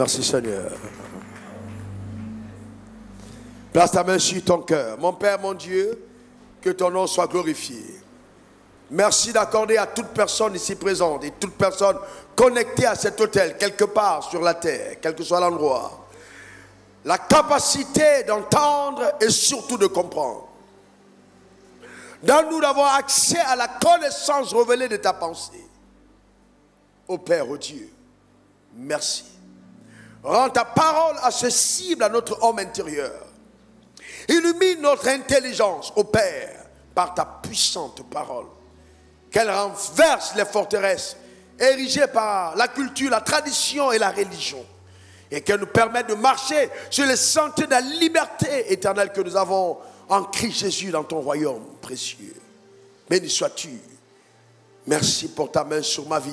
Merci Seigneur. Place ta main sur ton cœur. Mon Père, mon Dieu, que ton nom soit glorifié. Merci d'accorder à toute personne ici présente et toute personne connectée à cet hôtel, quelque part sur la terre, quel que soit l'endroit, la capacité d'entendre et surtout de comprendre. Donne-nous d'avoir accès à la connaissance révélée de ta pensée. Ô Père, ô Dieu, merci. Rends ta parole accessible à notre homme intérieur. Illumine notre intelligence, ô Père, par ta puissante parole. Qu'elle renverse les forteresses érigées par la culture, la tradition et la religion. Et qu'elle nous permette de marcher sur les sentiers de la liberté éternelle que nous avons en Christ Jésus dans ton royaume précieux. Béni sois-tu. Merci pour ta main sur ma vie.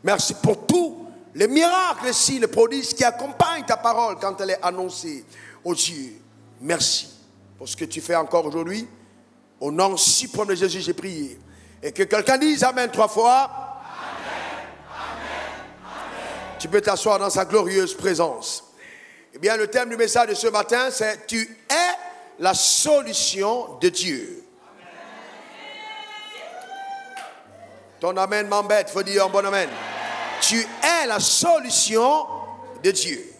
Merci pour tous les miracles, les signes, les prodiges qui accompagnent ta parole quand elle est annoncée. Oh Dieu, merci pour ce que tu fais encore aujourd'hui. Au nom suprême de Jésus, j'ai prié. Et que quelqu'un dise Amen 3 fois. Amen, amen, amen. Tu peux t'asseoir dans sa glorieuse présence. Eh bien, le thème du message de ce matin, c'est « Tu es la solution de Dieu ». Ton amen m'embête, il faut dire un bon amen. Tu es la solution de Dieu.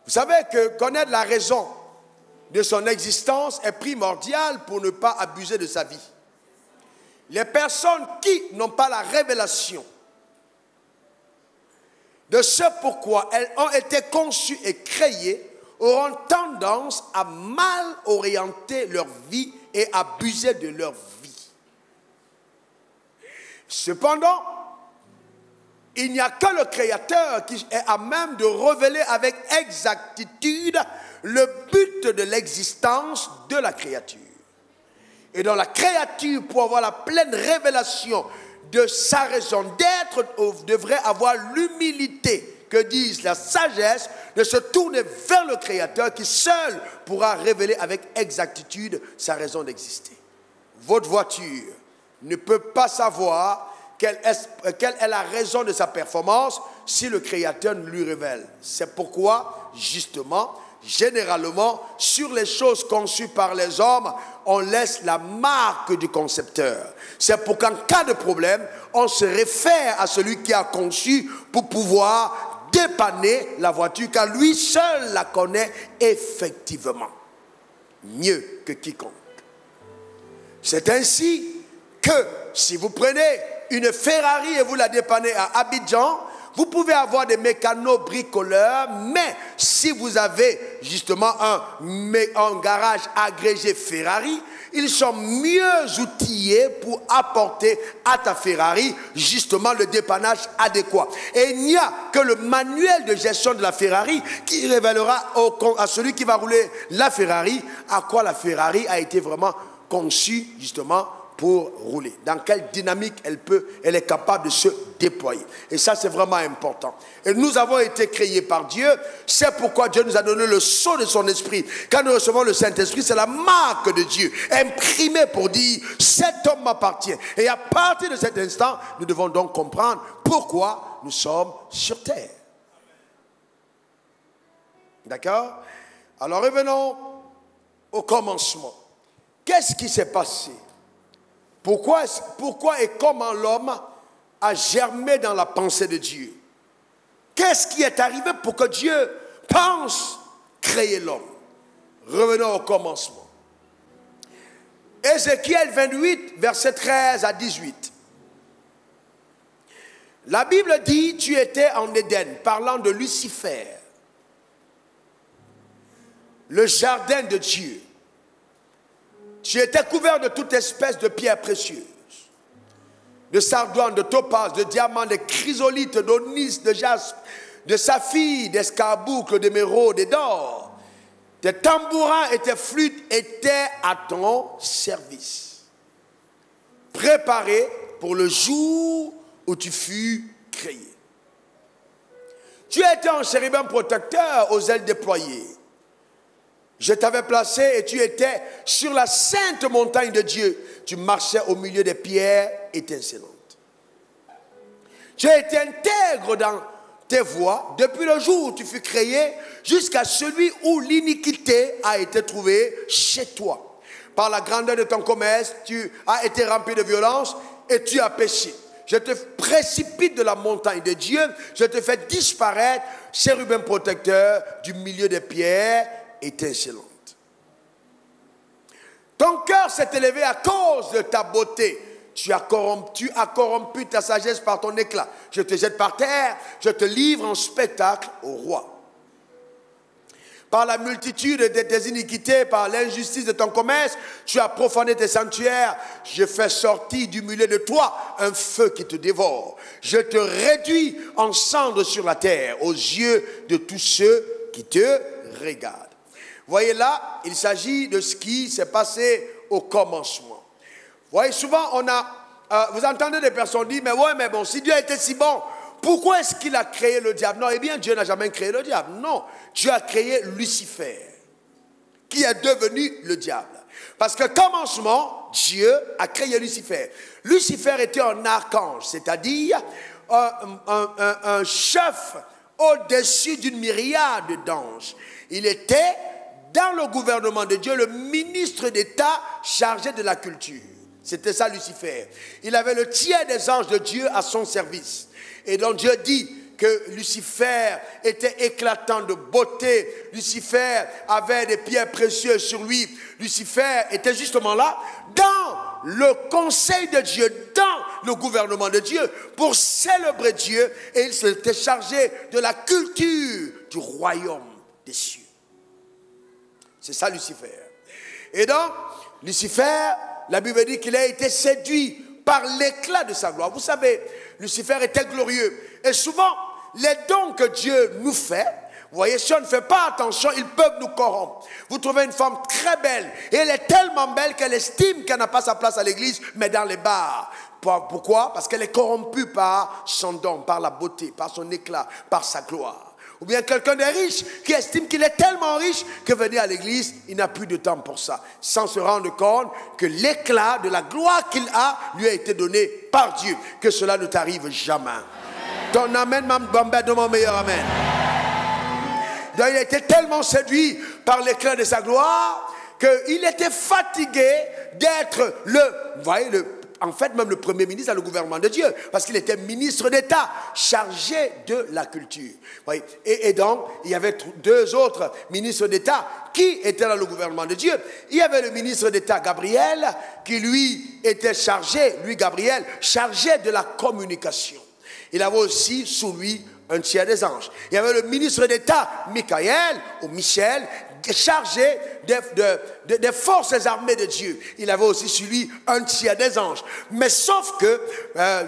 Vous savez que connaître la raison de son existence est primordial pour ne pas abuser de sa vie. Les personnes qui n'ont pas la révélation de ce pourquoi elles ont été conçues et créées auront tendance à mal orienter leur vie et abuser de leur vie. Cependant, il n'y a que le Créateur qui est à même de révéler avec exactitude le but de l'existence de la créature. Et dans la créature, pour avoir la pleine révélation de sa raison d'être, devrait avoir l'humilité, que disent la sagesse, de se tourner vers le Créateur qui seul pourra révéler avec exactitude sa raison d'exister. Votre voiture ne peut pas savoir quelle est la raison de sa performance si le Créateur ne lui révèle. C'est pourquoi, justement, généralement, sur les choses conçues par les hommes, on laisse la marque du concepteur. C'est pour qu'en cas de problème, on se réfère à celui qui a conçu pour pouvoir dépanner la voiture, car lui seul la connaît effectivement, mieux que quiconque. C'est ainsi que si vous prenez une Ferrari et vous la dépannez à Abidjan, vous pouvez avoir des mécanos bricoleurs, mais si vous avez justement un garage agrégé Ferrari, ils sont mieux outillés pour apporter à ta Ferrari justement le dépannage adéquat. Et il n'y a que le manuel de gestion de la Ferrari qui révélera à celui qui va rouler la Ferrari à quoi la Ferrari a été vraiment conçue justement pour rouler, dans quelle dynamique elle est capable de se déployer. Et ça, c'est vraiment important. Et nous avons été créés par Dieu. C'est pourquoi Dieu nous a donné le sceau de son esprit. Quand nous recevons le Saint-Esprit, c'est la marque de Dieu, imprimée pour dire « cet homme m'appartient ». Et à partir de cet instant, nous devons donc comprendre pourquoi nous sommes sur terre. D'accord? Alors revenons au commencement. Qu'est-ce qui s'est passé? Pourquoi et comment l'homme a germé dans la pensée de Dieu? Qu'est-ce qui est arrivé pour que Dieu pense créer l'homme? Revenons au commencement. Ézéchiel 28, versets 13 à 18. La Bible dit, tu étais en Éden, parlant de Lucifer, le jardin de Dieu. Tu étais couvert de toute espèce de pierres précieuses, de sardoine, de topaz, de diamants, de chrysolites, d'onyx, de jaspe, de saphir, d'escarboucle, d'émeraude et d'or. Tes tambourins et tes flûtes étaient à ton service, préparés pour le jour où tu fus créé. Tu étais un chérubin protecteur aux ailes déployées. Je t'avais placé et tu étais sur la sainte montagne de Dieu. Tu marchais au milieu des pierres étincelantes. Tu as été intègre dans tes voies depuis le jour où tu fus créé jusqu'à celui où l'iniquité a été trouvée chez toi. Par la grandeur de ton commerce, tu as été rempli de violence et tu as péché. Je te précipite de la montagne de Dieu, je te fais disparaître, chérubin protecteur, du milieu des pierres étincelantes. Ton cœur s'est élevé à cause de ta beauté. Tu as corrompu ta sagesse par ton éclat. Je te jette par terre, je te livre en spectacle au roi. Par la multitude de tes iniquités, par l'injustice de ton commerce, tu as profané tes sanctuaires. Je fais sortir du milieu de toi un feu qui te dévore. Je te réduis en cendres sur la terre, aux yeux de tous ceux qui te regardent. Voyez là, il s'agit de ce qui s'est passé au commencement. Vous voyez, souvent, vous entendez des personnes dire, mais ouais, mais bon, si Dieu a été si bon, pourquoi est-ce qu'il a créé le diable? Non, eh bien, Dieu n'a jamais créé le diable. Non, Dieu a créé Lucifer, qui est devenu le diable. Parce que commencement, Dieu a créé Lucifer. Lucifer était un archange, c'est-à-dire un chef au-dessus d'une myriade d'anges. Il était, dans le gouvernement de Dieu, le ministre d'État chargé de la culture. C'était ça Lucifer. Il avait le tiers des anges de Dieu à son service. Et donc Dieu dit que Lucifer était éclatant de beauté. Lucifer avait des pierres précieuses sur lui. Lucifer était justement là, dans le conseil de Dieu, dans le gouvernement de Dieu, pour célébrer Dieu. Et il s'était chargé de la culture du royaume des cieux. C'est ça Lucifer. Et donc, Lucifer, la Bible dit qu'il a été séduit par l'éclat de sa gloire. Vous savez, Lucifer était glorieux. Et souvent, les dons que Dieu nous fait, vous voyez, si on ne fait pas attention, ils peuvent nous corrompre. Vous trouvez une femme très belle, et elle est tellement belle qu'elle estime qu'elle n'a pas sa place à l'église, mais dans les bars. Pourquoi? Parce qu'elle est corrompue par son don, par la beauté, par son éclat, par sa gloire. Ou bien quelqu'un de riche qui estime qu'il est tellement riche que venir à l'église, il n'a plus de temps pour ça. Sans se rendre compte que l'éclat de la gloire qu'il a lui a été donné par Dieu. Que cela ne t'arrive jamais. Amen. Ton amen m'a de mon meilleur amen. Donc il a été tellement séduit par l'éclat de sa gloire qu'il était fatigué d'être en fait, même le premier ministre dans le gouvernement de Dieu, parce qu'il était ministre d'État, chargé de la culture. Et donc, il y avait deux autres ministres d'État qui étaient dans le gouvernement de Dieu. Il y avait le ministre d'État Gabriel, qui lui était chargé, Gabriel, chargé de la communication. Il avait aussi sous lui un tiers des anges. Il y avait le ministre d'État Michael, ou Michel, chargé des forces armées de Dieu. Il avait aussi sur lui un tiers des anges. Mais sauf que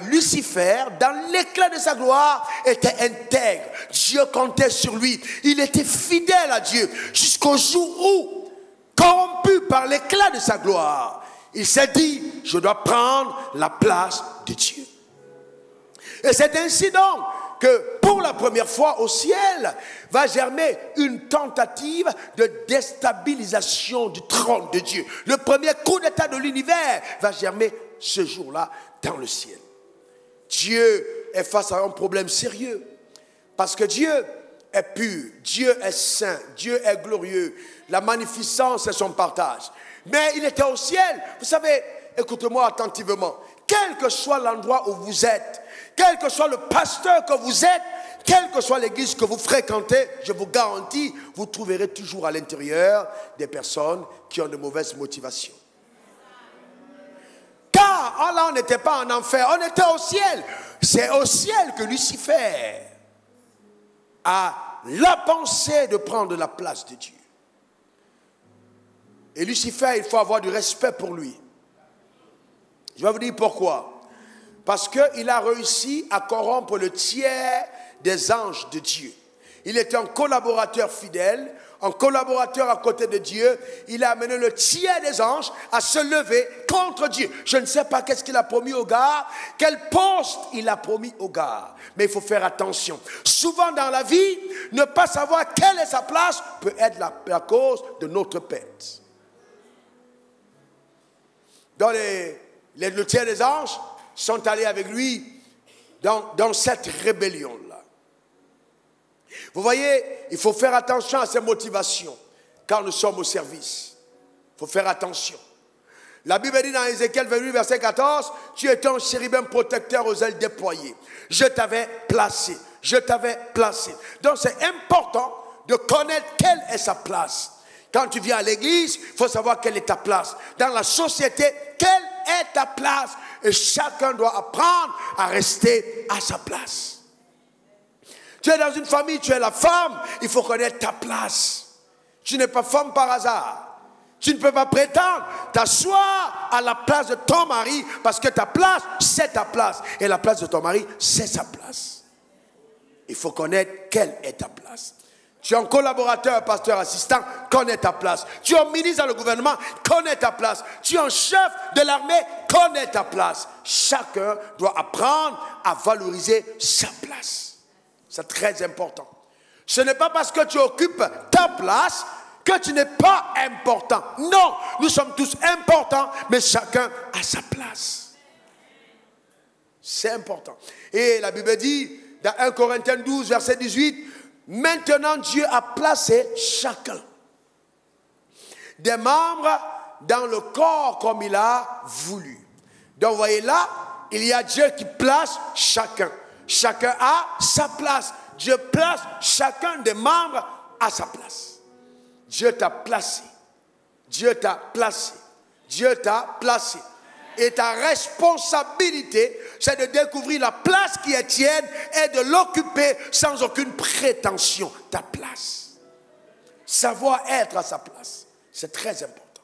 Lucifer, dans l'éclat de sa gloire, était intègre. Dieu comptait sur lui. Il était fidèle à Dieu jusqu'au jour où, corrompu par l'éclat de sa gloire, il s'est dit, je dois prendre la place de Dieu. Et c'est ainsi donc que pour la première fois au ciel va germer une tentative de déstabilisation du trône de Dieu. Le premier coup d'état de l'univers va germer ce jour-là dans le ciel. Dieu est face à un problème sérieux parce que Dieu est pur, Dieu est saint, Dieu est glorieux. La magnificence est son partage. Mais il était au ciel. Vous savez, écoutez-moi attentivement. Quel que soit l'endroit où vous êtes, quel que soit le pasteur que vous êtes, quelle que soit l'église que vous fréquentez, je vous garantis, vous trouverez toujours à l'intérieur des personnes qui ont de mauvaises motivations. Car là, on n'était pas en enfer, on était au ciel. C'est au ciel que Lucifer a la pensée de prendre la place de Dieu. Et Lucifer, il faut avoir du respect pour lui. Je vais vous dire pourquoi. Parce qu'il a réussi à corrompre le tiers des anges de Dieu. Il était un collaborateur fidèle, un collaborateur à côté de Dieu. Il a amené le tiers des anges à se lever contre Dieu. Je ne sais pas qu'est-ce qu'il a promis au gars, quel poste il a promis au gars. Mais il faut faire attention. Souvent dans la vie, ne pas savoir quelle est sa place peut être la cause de notre perte. Dans le tiers des anges sont allés avec lui dans cette rébellion-là. Vous voyez, il faut faire attention à ces motivations quand nous sommes au service. Il faut faire attention. La Bible dit dans Ézéchiel 28, verset 14, « Tu es un chérubin protecteur aux ailes déployées. Je t'avais placé. Je t'avais placé. » Donc c'est important de connaître quelle est sa place. Quand tu viens à l'église, il faut savoir quelle est ta place. Dans la société, quelle est ta place? Et chacun doit apprendre à rester à sa place. Tu es dans une famille, tu es la femme, il faut connaître ta place. Tu n'es pas femme par hasard. Tu ne peux pas prétendre t'asseoir à la place de ton mari parce que ta place, c'est ta place. Et la place de ton mari, c'est sa place. Il faut connaître quelle est ta place. Tu es un collaborateur, pasteur, assistant, connais ta place. Tu es un ministre dans le gouvernement, connais ta place. Tu es un chef de l'armée, connais ta place. Chacun doit apprendre à valoriser sa place. C'est très important. Ce n'est pas parce que tu occupes ta place que tu n'es pas important. Non, nous sommes tous importants, mais chacun a sa place. C'est important. Et la Bible dit, dans 1 Corinthiens 12, verset 18, « Maintenant Dieu a placé chacun des membres dans le corps comme il a voulu. » Donc vous voyez là, il y a Dieu qui place chacun. Chacun a sa place. Dieu place chacun des membres à sa place. Dieu t'a placé. Dieu t'a placé. Dieu t'a placé. Et ta responsabilité, c'est de découvrir la place qui est tienne et de l'occuper sans aucune prétention. Ta place. Savoir être à sa place. C'est très important.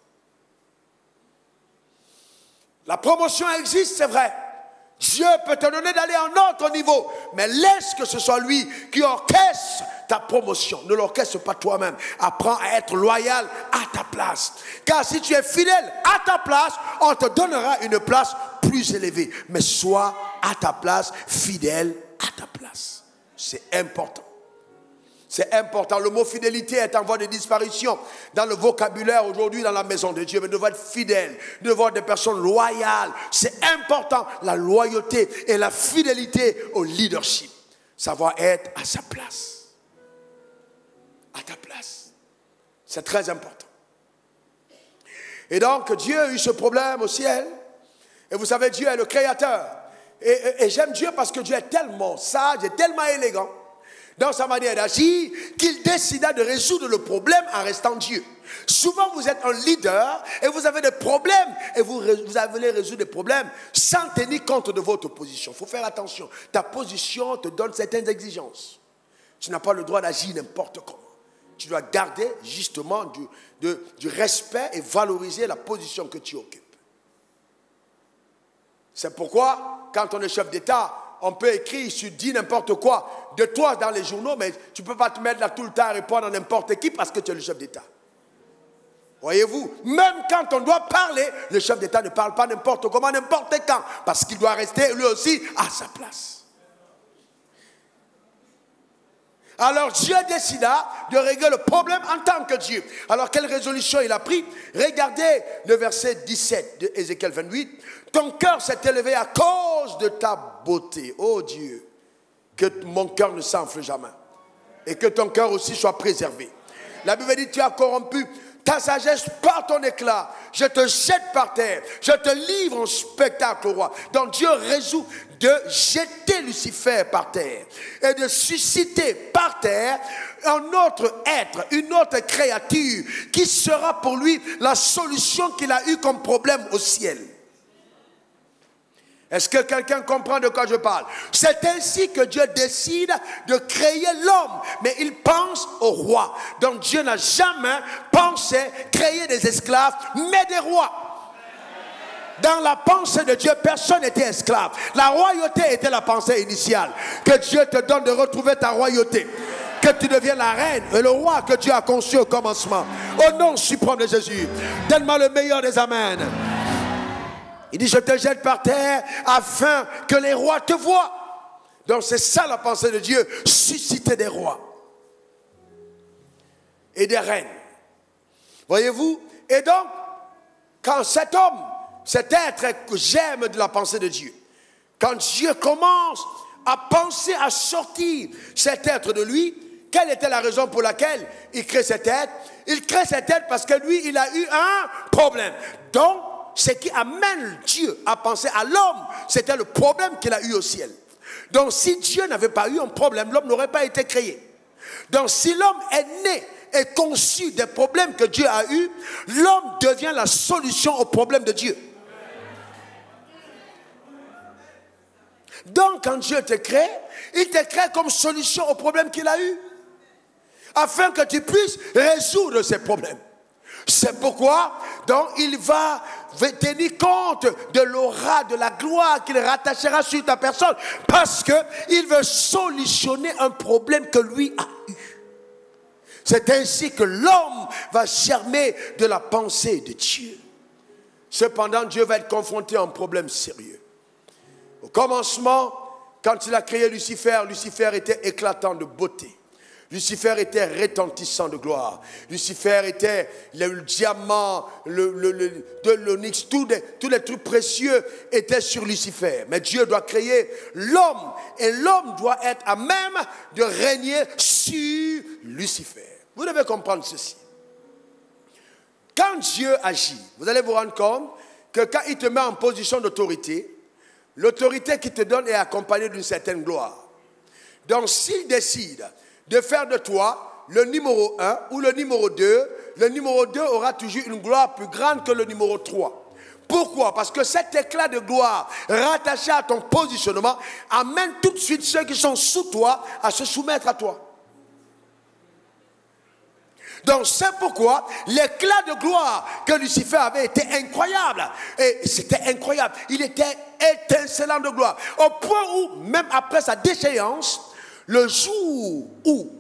La promotion existe, c'est vrai. Dieu peut te donner d'aller à un autre niveau, mais laisse que ce soit lui qui orchestre ta promotion. Ne l'orchestre pas toi-même. Apprends à être loyal à ta place. Car si tu es fidèle à ta place, on te donnera une place plus élevée. Mais sois à ta place, fidèle à ta place. C'est important. C'est important. Le mot fidélité est en voie de disparition dans le vocabulaire aujourd'hui dans la maison de Dieu. Mais nous devons être fidèles. Nous devons être des personnes loyales. C'est important, la loyauté et la fidélité au leadership. Savoir être à sa place. À ta place. C'est très important. Et donc, Dieu a eu ce problème au ciel. Et vous savez, Dieu est le créateur. Et j'aime Dieu parce que Dieu est tellement sage et tellement élégant dans sa manière d'agir, qu'il décida de résoudre le problème en restant Dieu. Souvent, vous êtes un leader et vous avez des problèmes et vous allez résoudre des problèmes sans tenir compte de votre position. Il faut faire attention. Ta position te donne certaines exigences. Tu n'as pas le droit d'agir n'importe comment. Tu dois garder justement du respect et valoriser la position que tu occupes. C'est pourquoi, quand on est chef d'État, on peut écrire, tu dis n'importe quoi de toi dans les journaux, mais tu ne peux pas te mettre là tout le temps à répondre à n'importe qui parce que tu es le chef d'État. Voyez-vous, même quand on doit parler, le chef d'État ne parle pas n'importe comment, n'importe quand, parce qu'il doit rester lui aussi à sa place. Alors Dieu décida de régler le problème en tant que Dieu. Alors quelle résolution il a pris? Regardez le verset 17 de Ézéchiel 28. Ton cœur s'est élevé à cause de ta beauté. Oh Dieu, que mon cœur ne s'enfle jamais. Et que ton cœur aussi soit préservé. La Bible dit, tu as corrompu ta sagesse par ton éclat. Je te jette par terre. Je te livre en spectacle au roi. Donc Dieu résout de jeter Lucifer par terre et de susciter par terre un autre être, une autre créature qui sera pour lui la solution qu'il a eue comme problème au ciel. Est-ce que quelqu'un comprend de quoi je parle? C'est ainsi que Dieu décide de créer l'homme, mais il pense au roi. Donc Dieu n'a jamais pensé créer des esclaves, mais des rois. Dans la pensée de Dieu, personne n'était esclave. La royauté était la pensée initiale. Que Dieu te donne de retrouver ta royauté. Que tu deviennes la reine et le roi que Dieu a conçu au commencement. Au nom suprême de Jésus. Donne-moi le meilleur des amens. Il dit, je te jette par terre afin que les rois te voient. Donc c'est ça la pensée de Dieu. Susciter des rois. Et des reines. Voyez-vous? Et donc, quand cet homme, cet être que j'aime de la pensée de Dieu, quand Dieu commence a pensé à sortir cet être de lui. Quelle était la raison pour laquelle il crée cet être? Il crée cet être parce que lui, il a eu un problème. Donc, ce qui amène Dieu à penser à l'homme, c'était le problème qu'il a eu au ciel. Donc, si Dieu n'avait pas eu un problème, l'homme n'aurait pas été créé. Donc, si l'homme est né et conçu des problèmes que Dieu a eus, l'homme devient la solution aux problèmes de Dieu. Donc, quand Dieu te crée, il te crée comme solution aux problèmes qu'il a eus, afin que tu puisses résoudre ces problèmes. C'est pourquoi, donc, il va tenir compte de l'aura, de la gloire qu'il rattachera sur ta personne, parce qu'il veut solutionner un problème que lui a eu. C'est ainsi que l'homme va germer de la pensée de Dieu. Cependant, Dieu va être confronté à un problème sérieux. Au commencement, quand il a créé Lucifer, Lucifer était éclatant de beauté. Lucifer était retentissant de gloire. Lucifer était le diamant, l'onyx, tous les trucs précieux étaient sur Lucifer. Mais Dieu doit créer l'homme et l'homme doit être à même de régner sur Lucifer. Vous devez comprendre ceci. Quand Dieu agit, vous allez vous rendre compte que quand il te met en position d'autorité, l'autorité qu'il te donne est accompagnée d'une certaine gloire. Donc s'il décide de faire de toi le numéro 1 ou le numéro 2, le numéro 2 aura toujours une gloire plus grande que le numéro 3. Pourquoi? Parce que cet éclat de gloire rattaché à ton positionnement amène tout de suite ceux qui sont sous toi à se soumettre à toi. Donc c'est pourquoi l'éclat de gloire que Lucifer avait été incroyable. Et c'était incroyable. Il était étincelant de gloire. Au point où, même après sa déchéance, le jour où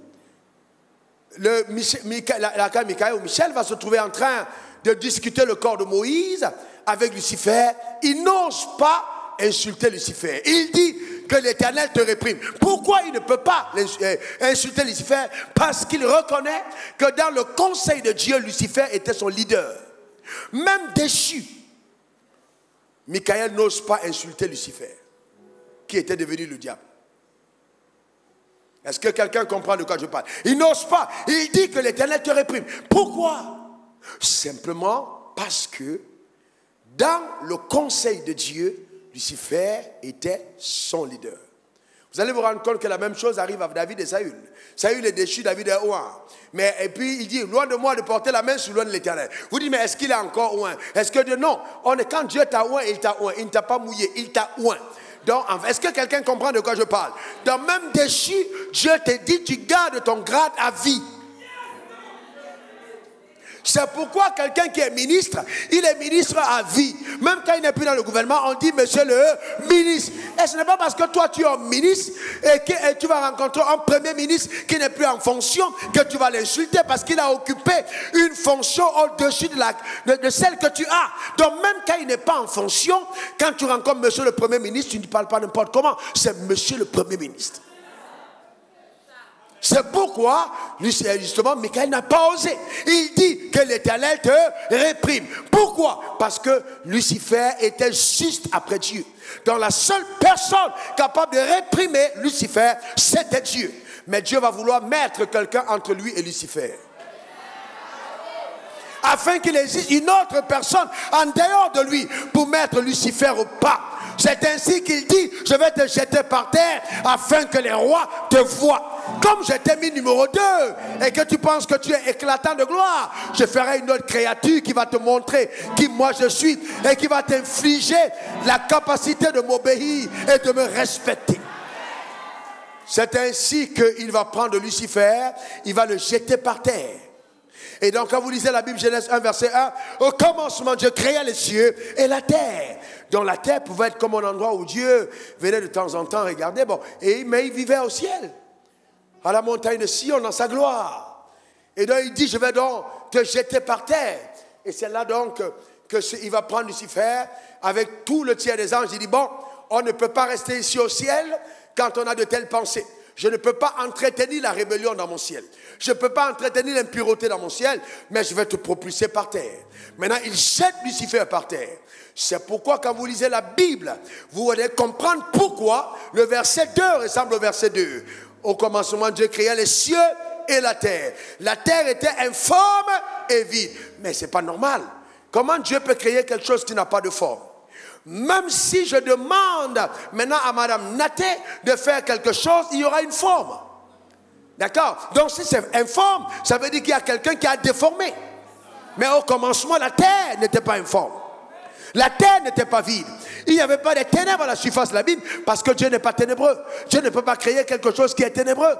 Michael ou Michel va se trouver en train de discuter le corps de Moïse avec Lucifer, il n'ose pas insulter Lucifer. Il dit que l'Éternel te réprime. Pourquoi il ne peut pas insulter Lucifer? Parce qu'il reconnaît que dans le conseil de Dieu, Lucifer était son leader. Même déchu, Michael n'ose pas insulter Lucifer, qui était devenu le diable. Est-ce que quelqu'un comprend de quoi je parle? Il n'ose pas. Il dit que l'Éternel te réprime. Pourquoi? Simplement parce que dans le conseil de Dieu, Lucifer était son leader. Vous allez vous rendre compte que la même chose arrive à David et Saül. Saül est déchu, David est oint. Mais et puis il dit, loin de moi de porter la main sur l'oint de l'Éternel. Vous dites, mais est-ce qu'il est encore oint? Est-ce que Dieu, non. Quand Dieu t'a oint, il t'a oint. Il ne t'a pas mouillé, il t'a oint. Donc, est-ce que quelqu'un comprend de quoi je parle? Dans même déchu, Dieu te dit, tu gardes ton grade à vie. C'est pourquoi quelqu'un qui est ministre, il est ministre à vie. Même quand il n'est plus dans le gouvernement, on dit monsieur le ministre. Et ce n'est pas parce que toi tu es un ministre et que tu vas rencontrer un premier ministre qui n'est plus en fonction que tu vas l'insulter parce qu'il a occupé une fonction au-dessus de celle que tu as. Donc même quand il n'est pas en fonction, quand tu rencontres monsieur le premier ministre, tu ne parles pas n'importe comment. C'est monsieur le premier ministre. C'est pourquoi, justement, Michael n'a pas osé. Il dit que l'Éternel te réprime. Pourquoi? Parce que Lucifer était juste après Dieu. Donc la seule personne capable de réprimer Lucifer, c'était Dieu. Mais Dieu va vouloir mettre quelqu'un entre lui et Lucifer, afin qu'il existe une autre personne en dehors de lui pour mettre Lucifer au pas. C'est ainsi qu'il dit, je vais te jeter par terre afin que les rois te voient. Comme je t'ai mis numéro 2 et que tu penses que tu es éclatant de gloire, je ferai une autre créature qui va te montrer qui moi je suis et qui va t'infliger la capacité de m'obéir et de me respecter. C'est ainsi qu'il va prendre Lucifer, il va le jeter par terre. Et donc quand vous lisez la Bible, Genèse 1, verset 1, au commencement Dieu créa les cieux et la terre. Donc la terre pouvait être comme un endroit où Dieu venait de temps en temps regarder, mais il vivait au ciel, à la montagne de Sion, dans sa gloire. Et donc il dit, je vais donc te jeter par terre. Et c'est là donc qu'il va prendre Lucifer avec tout le tiers des anges. Il dit, bon, on ne peut pas rester ici au ciel quand on a de telles pensées. Je ne peux pas entretenir la rébellion dans mon ciel. Je ne peux pas entretenir l'impureté dans mon ciel, mais je vais te propulser par terre. Maintenant, il jette Lucifer par terre. C'est pourquoi quand vous lisez la Bible, vous allez comprendre pourquoi le verset 2 ressemble au verset 2. Au commencement, Dieu créa les cieux et la terre. La terre était informe et vide. Mais ce n'est pas normal. Comment Dieu peut créer quelque chose qui n'a pas de forme? Même si je demande maintenant à Madame Naté de faire quelque chose, il y aura une forme. D'accord? Donc si c'est informe, ça veut dire qu'il y a quelqu'un qui a déformé. Mais au commencement, la terre n'était pas informe. La terre n'était pas vide. Il n'y avait pas de ténèbres à la surface de la Bible parce que Dieu n'est pas ténébreux. Dieu ne peut pas créer quelque chose qui est ténébreux.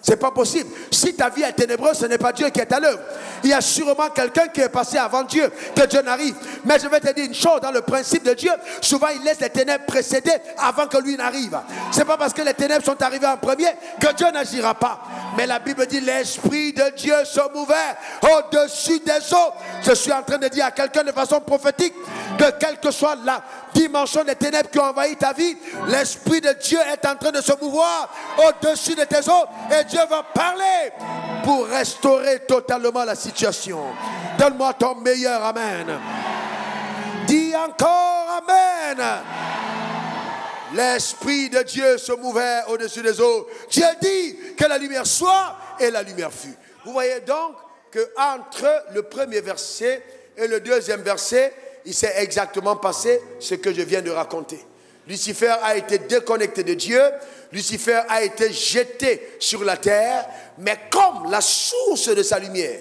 C'est pas possible. Si ta vie est ténébreuse, ce n'est pas Dieu qui est à l'œuvre. Il y a sûrement quelqu'un qui est passé avant Dieu, que Dieu n'arrive. Mais je vais te dire une chose, dans le principe de Dieu, souvent il laisse les ténèbres précéder avant que lui n'arrive. C'est pas parce que les ténèbres sont arrivées en premier que Dieu n'agira pas. Mais la Bible dit, l'Esprit de Dieu se mouvait au-dessus des eaux. Je suis en train de dire à quelqu'un de façon prophétique que quelle que soit la dimension des ténèbres qui ont envahi ta vie, l'Esprit de Dieu est en train de se mouvoir au-dessus de tes eaux et Dieu va parler pour restaurer totalement la situation. Donne-moi ton meilleur amen. Dis encore amen. L'Esprit de Dieu se mouvait au-dessus des eaux. Dieu dit que la lumière soit et la lumière fut. Vous voyez donc qu'entre le premier verset et le deuxième verset, il s'est exactement passé ce que je viens de raconter. Lucifer a été déconnecté de Dieu. Lucifer a été jeté sur la terre. Mais comme la source de sa lumière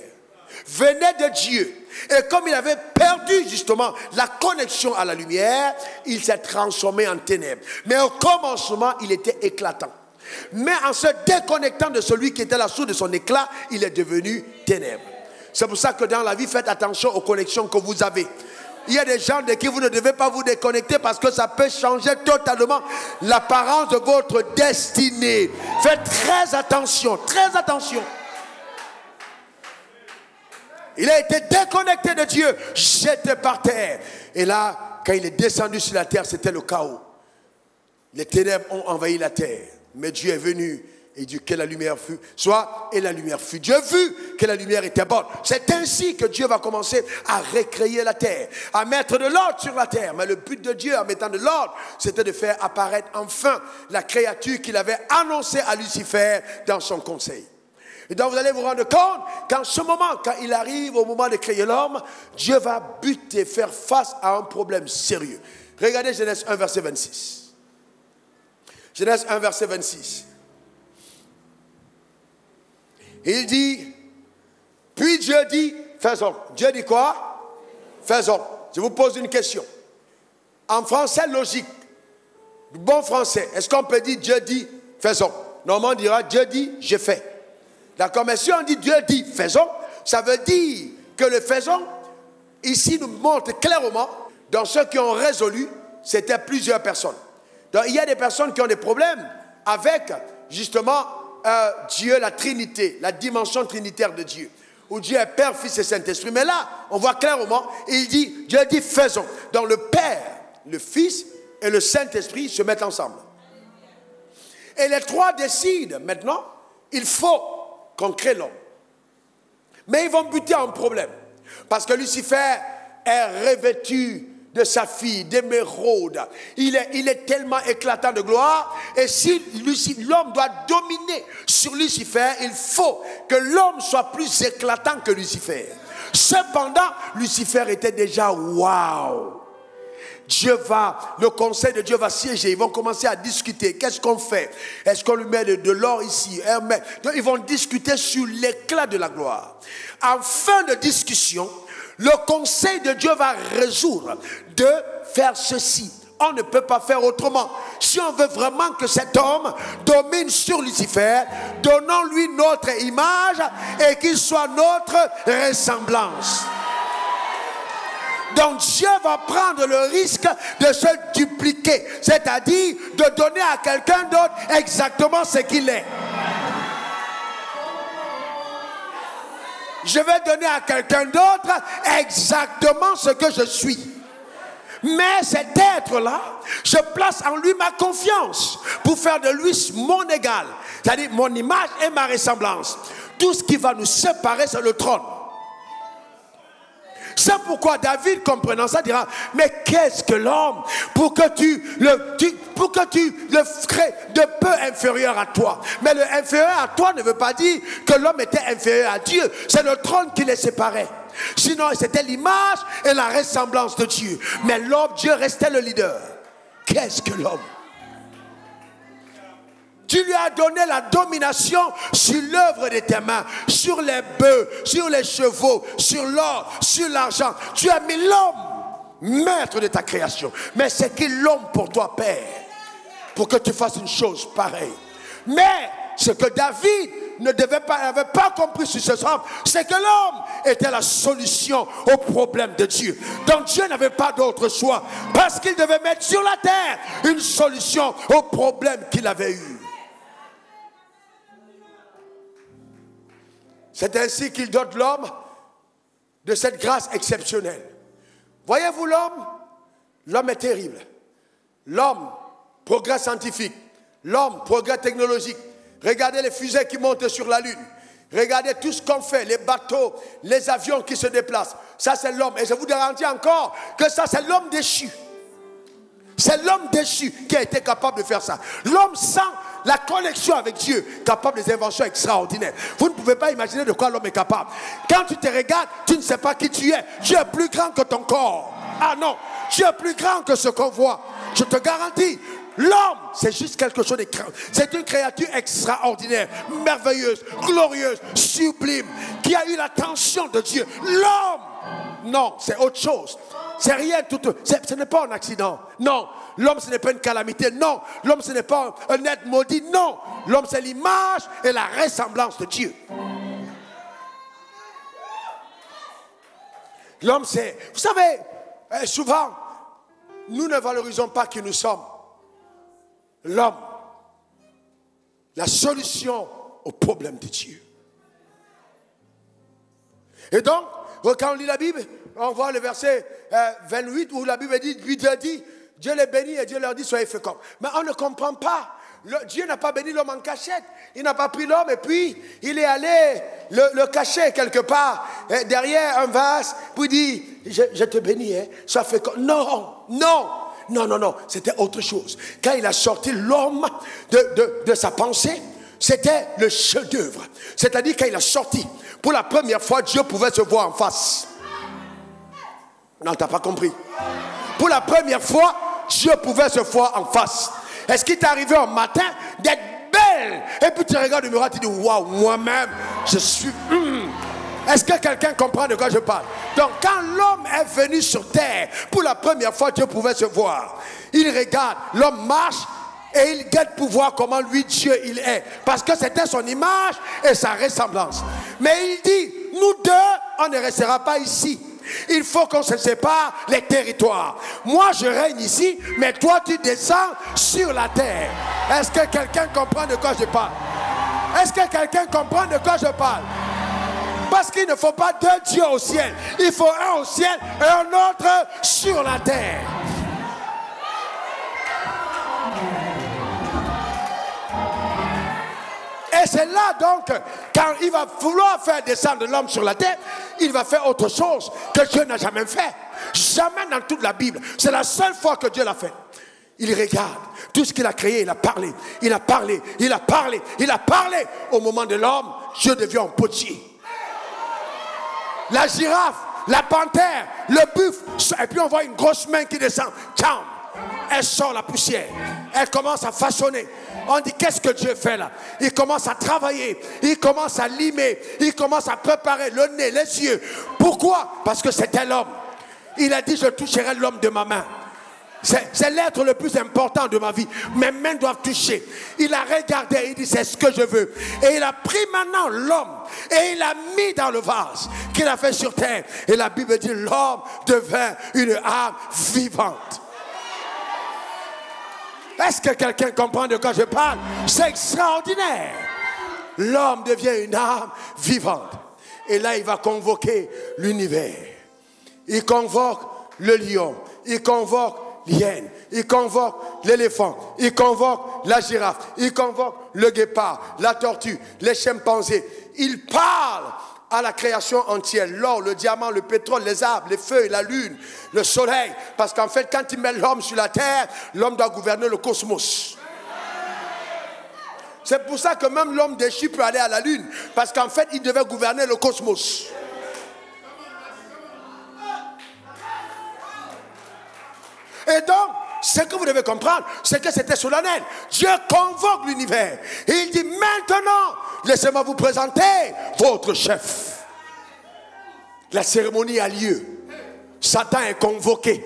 venait de Dieu, et comme il avait perdu justement la connexion à la lumière, il s'est transformé en ténèbres. Mais au commencement, il était éclatant. Mais en se déconnectant de celui qui était la source de son éclat, il est devenu ténèbres. C'est pour ça que dans la vie, faites attention aux connexions que vous avez. Il y a des gens de qui vous ne devez pas vous déconnecter parce que ça peut changer totalement l'apparence de votre destinée. Faites très attention, très attention. Il a été déconnecté de Dieu, jeté par terre. Et là, quand il est descendu sur la terre, c'était le chaos. Les ténèbres ont envahi la terre. Mais Dieu est venu et dit que la lumière fut, soit et la lumière fut. Dieu vu que la lumière était bonne. C'est ainsi que Dieu va commencer à recréer la terre, à mettre de l'ordre sur la terre. Mais le but de Dieu en mettant de l'ordre, c'était de faire apparaître enfin la créature qu'il avait annoncée à Lucifer dans son conseil. Et donc vous allez vous rendre compte qu'en ce moment, quand il arrive au moment de créer l'homme, Dieu va buter, faire face à un problème sérieux. Regardez Genèse 1, verset 26. Genèse 1, verset 26. Il dit, puis Dieu dit, faisons. Dieu dit quoi? Faisons. Je vous pose une question. En français logique, bon français, est-ce qu'on peut dire Dieu dit, faisons? Normalement, on dira Dieu dit, je fais. D'accord? Mais si on dit Dieu dit, faisons, ça veut dire que le faisons, ici, nous montre clairement, dans ceux qui ont résolu, c'était plusieurs personnes. Donc, il y a des personnes qui ont des problèmes avec, justement, Dieu, la Trinité, la dimension trinitaire de Dieu, où Dieu est Père, Fils et Saint-Esprit. Mais là, on voit clairement, il dit, Dieu dit faisons. Donc le Père, le Fils et le Saint-Esprit se mettent ensemble. Et les trois décident maintenant, il faut qu'on crée l'homme. Mais ils vont buter un problème. Parce que Lucifer est revêtu de sa fille, d'émeraude. Il est tellement éclatant de gloire. Et si l'homme doit dominer sur Lucifer, il faut que l'homme soit plus éclatant que Lucifer. Cependant, Lucifer était déjà waouh. Le conseil de Dieu va siéger. Ils vont commencer à discuter. Qu'est-ce qu'on fait? Est-ce qu'on lui met de l'or ici? Donc, ils vont discuter sur l'éclat de la gloire. En fin de discussion, le conseil de Dieu va résoudre de faire ceci. On ne peut pas faire autrement. Si on veut vraiment que cet homme domine sur Lucifer, donnons-lui notre image et qu'il soit notre ressemblance. Donc Dieu va prendre le risque de se dupliquer, c'est-à-dire de donner à quelqu'un d'autre exactement ce qu'il est. Je vais donner à quelqu'un d'autre exactement ce que je suis. Mais cet être-là, je place en lui ma confiance pour faire de lui mon égal. C'est-à-dire mon image et ma ressemblance. Tout ce qui va nous séparer, c'est le trône. C'est pourquoi David, comprenant ça, dira, mais qu'est-ce que l'homme pour que tu le crées de peu inférieur à toi. Mais le inférieur à toi ne veut pas dire que l'homme était inférieur à Dieu. C'est le trône qui les séparait. Sinon, c'était l'image et la ressemblance de Dieu. Mais l'homme, Dieu restait le leader. Qu'est-ce que l'homme? Tu lui as donné la domination sur l'œuvre de tes mains, sur les bœufs, sur les chevaux, sur l'or, sur l'argent. Tu as mis l'homme maître de ta création. Mais c'est qui l'homme pour toi, Père, pour que tu fasses une chose pareille? Mais ce que David n'avait pas compris sur ce soir, c'est que l'homme était la solution au problème de Dieu. Donc Dieu n'avait pas d'autre choix, parce qu'il devait mettre sur la terre une solution au problème qu'il avait eu. C'est ainsi qu'il dote l'homme de cette grâce exceptionnelle. Voyez-vous l'homme? L'homme est terrible. L'homme, progrès scientifique. L'homme, progrès technologique. Regardez les fusées qui montent sur la Lune. Regardez tout ce qu'on fait, les bateaux, les avions qui se déplacent. Ça, c'est l'homme. Et je vous garantis encore que ça, c'est l'homme déchu. C'est l'homme déchu qui a été capable de faire ça. L'homme sans la connexion avec Dieu, capable des inventions extraordinaires. Vous ne pouvez pas imaginer de quoi l'homme est capable. Quand tu te regardes, tu ne sais pas qui tu es. Dieu est plus grand que ton corps. Ah non, Dieu est plus grand que ce qu'on voit. Je te garantis, l'homme, c'est juste quelque chose de... C'est une créature extraordinaire, merveilleuse, glorieuse, sublime, qui a eu l'attention de Dieu. L'homme, non, c'est autre chose. C'est rien, ce n'est pas un accident. Non, l'homme ce n'est pas une calamité. Non, l'homme ce n'est pas un être maudit. Non, l'homme c'est l'image et la ressemblance de Dieu. L'homme c'est... Vous savez, souvent, nous ne valorisons pas qui nous sommes. L'homme, la solution au problème de Dieu. Et donc, quand on lit la Bible, on voit le verset 28 où la Bible dit, Dieu les bénit et Dieu leur dit soyez féconds. Mais on ne comprend pas. Dieu n'a pas béni l'homme en cachette. Il n'a pas pris l'homme et puis il est allé le cacher quelque part derrière un vase. Puis il dit, je te bénis, hein, sois fécond. Non, c'était autre chose. Quand il a sorti l'homme de sa pensée, c'était le chef-d'œuvre. C'est-à-dire quand il a sorti, pour la première fois, Dieu pouvait se voir en face. Non, tu n'as pas compris. Pour la première fois, Dieu pouvait se voir en face. Est-ce qu'il t'est arrivé un matin d'être belle? Et puis tu regardes le miroir et tu dis, waouh, moi-même, je suis... Est-ce que quelqu'un comprend de quoi je parle? Donc quand l'homme est venu sur terre, pour la première fois, Dieu pouvait se voir. Il regarde, l'homme marche et il guette pour voir comment lui, Dieu, il est. Parce que c'était son image et sa ressemblance. Mais il dit, nous deux, on ne restera pas ici. Il faut qu'on se sépare les territoires. Moi je règne ici, mais toi tu descends sur la terre. Est-ce que quelqu'un comprend de quoi je parle? Est-ce que quelqu'un comprend de quoi je parle? Parce qu'il ne faut pas deux dieux au ciel. Il faut un au ciel et un autre sur la terre. Et c'est là donc, quand il va vouloir faire descendre l'homme sur la terre, il va faire autre chose que Dieu n'a jamais fait. Jamais dans toute la Bible. C'est la seule fois que Dieu l'a fait. Il regarde tout ce qu'il a créé, il a parlé. Au moment de l'homme, Dieu devient un potier. La girafe, la panthère, le buffle, et puis on voit une grosse main qui descend. Tcham! Elle sort la poussière. Elle commence à façonner. On dit, qu'est-ce que Dieu fait là? Il commence à travailler. Il commence à limer. Il commence à préparer le nez, les yeux. Pourquoi? Parce que c'était l'homme. Il a dit, je toucherai l'homme de ma main. C'est l'être le plus important de ma vie. Mes mains doivent toucher. Il a regardé, il dit, c'est ce que je veux. Et il a pris maintenant l'homme et il l'a mis dans le vase qu'il a fait sur terre. Et la Bible dit, l'homme devint une âme vivante. Est-ce que quelqu'un comprend de quoi je parle? C'est extraordinaire. L'homme devient une âme vivante. Et là, il va convoquer l'univers. Il convoque le lion. Il convoque l'hyène. Il convoque l'éléphant. Il convoque la girafe, il convoque le guépard, la tortue, les chimpanzés. Il parle à la création entière, l'or, le diamant, le pétrole, les arbres, les feuilles, la lune, le soleil. Parce qu'en fait, quand il met l'homme sur la terre, l'homme doit gouverner le cosmos. C'est pour ça que même l'homme déchu peut aller à la lune. Parce qu'en fait, il devait gouverner le cosmos. Et donc, ce que vous devez comprendre, c'est que c'était solennel. Dieu convoque l'univers. Et il dit, maintenant, laissez-moi vous présenter votre chef. La cérémonie a lieu. Satan est convoqué.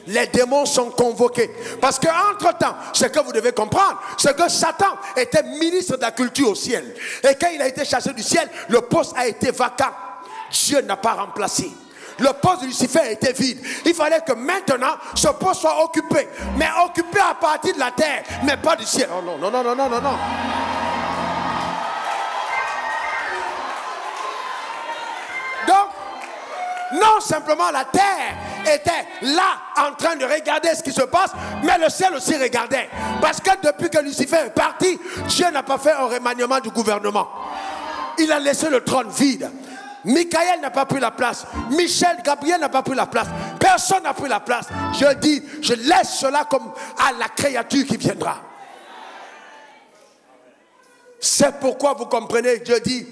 Les démons sont convoqués. Parce qu'entre-temps, ce que vous devez comprendre, c'est que Satan était ministre de la culture au ciel. Et quand il a été chassé du ciel, le poste a été vacant. Dieu n'a pas remplacé. Le poste de Lucifer était vide. Il fallait que maintenant, ce poste soit occupé. Mais occupé à partir de la terre, mais pas du ciel. Oh non, non, non, non, non, non, non. Donc, non simplement la terre était là en train de regarder ce qui se passe, mais le ciel aussi regardait. Parce que depuis que Lucifer est parti, Dieu n'a pas fait un remaniement du gouvernement. Il a laissé le trône vide. Michael n'a pas pris la place. Michel, Gabriel n'a pas pris la place. Personne n'a pris la place. Je dis, je laisse cela comme à la créature qui viendra. C'est pourquoi vous comprenez, Dieu dit,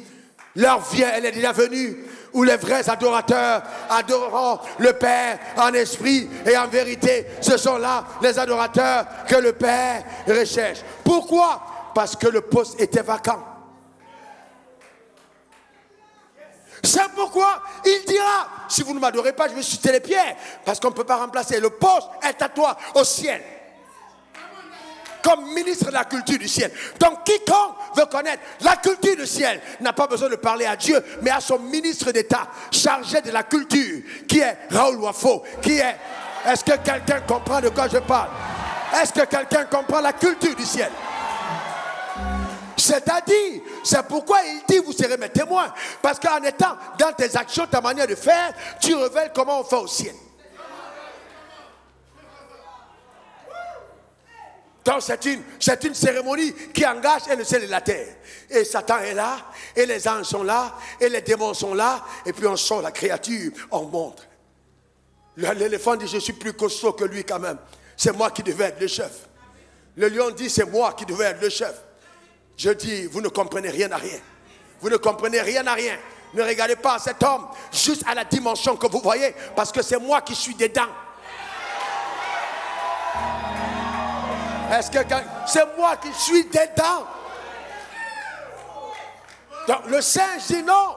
l'heure vient, elle est déjà venue, où les vrais adorateurs adoreront le Père en esprit et en vérité. Ce sont là les adorateurs que le Père recherche. Pourquoi? Parce que le poste était vacant. C'est pourquoi il dira, si vous ne m'adorez pas, je vais chuter les pierres. Parce qu'on ne peut pas remplacer. Le poste est à toi au ciel. Comme ministre de la culture du ciel. Donc quiconque veut connaître la culture du ciel n'a pas besoin de parler à Dieu, mais à son ministre d'État chargé de la culture, qui est Raoul Wafo, qui est... Est-ce que quelqu'un comprend de quoi je parle? Est-ce que quelqu'un comprend la culture du ciel? C'est-à-dire, c'est pourquoi il dit, vous serez mes témoins. Parce qu'en étant dans tes actions, ta manière de faire, tu révèles comment on fait au ciel. Donc c'est une cérémonie qui engage et le ciel et la terre. Et Satan est là, et les anges sont là, et les démons sont là, et puis on sort la créature, on montre. L'éléphant dit, je suis plus costaud que lui quand même. C'est moi qui devais être le chef. Le lion dit, c'est moi qui devais être le chef. Je dis, vous ne comprenez rien à rien. Vous ne comprenez rien à rien. Ne regardez pas cet homme juste à la dimension que vous voyez, parce que c'est moi qui suis dedans. Est-ce que c'est moi qui suis dedans? Donc le singe dit non.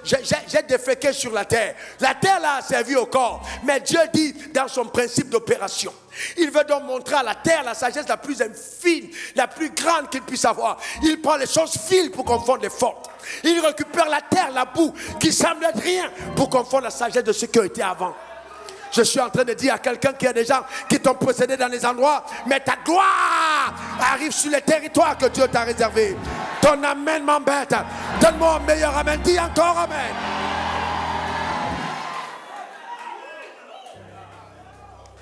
J'ai déféqué sur la terre. La terre là a servi au corps. Mais Dieu dit dans son principe d'opération, il veut donc montrer à la terre la sagesse la plus infime, la plus grande qu'il puisse avoir. Il prend les choses files pour confondre les fortes. Il récupère la terre, la boue, qui semble être rien, pour confondre la sagesse de ce qui a été avant. Je suis en train de dire à quelqu'un qu'il y a des gens qui t'ont précédé dans les endroits, mais ta gloire arrive sur les territoires que Dieu t'a réservés. Ton amen m'embête. Donne-moi un meilleur amen. Dis encore amen.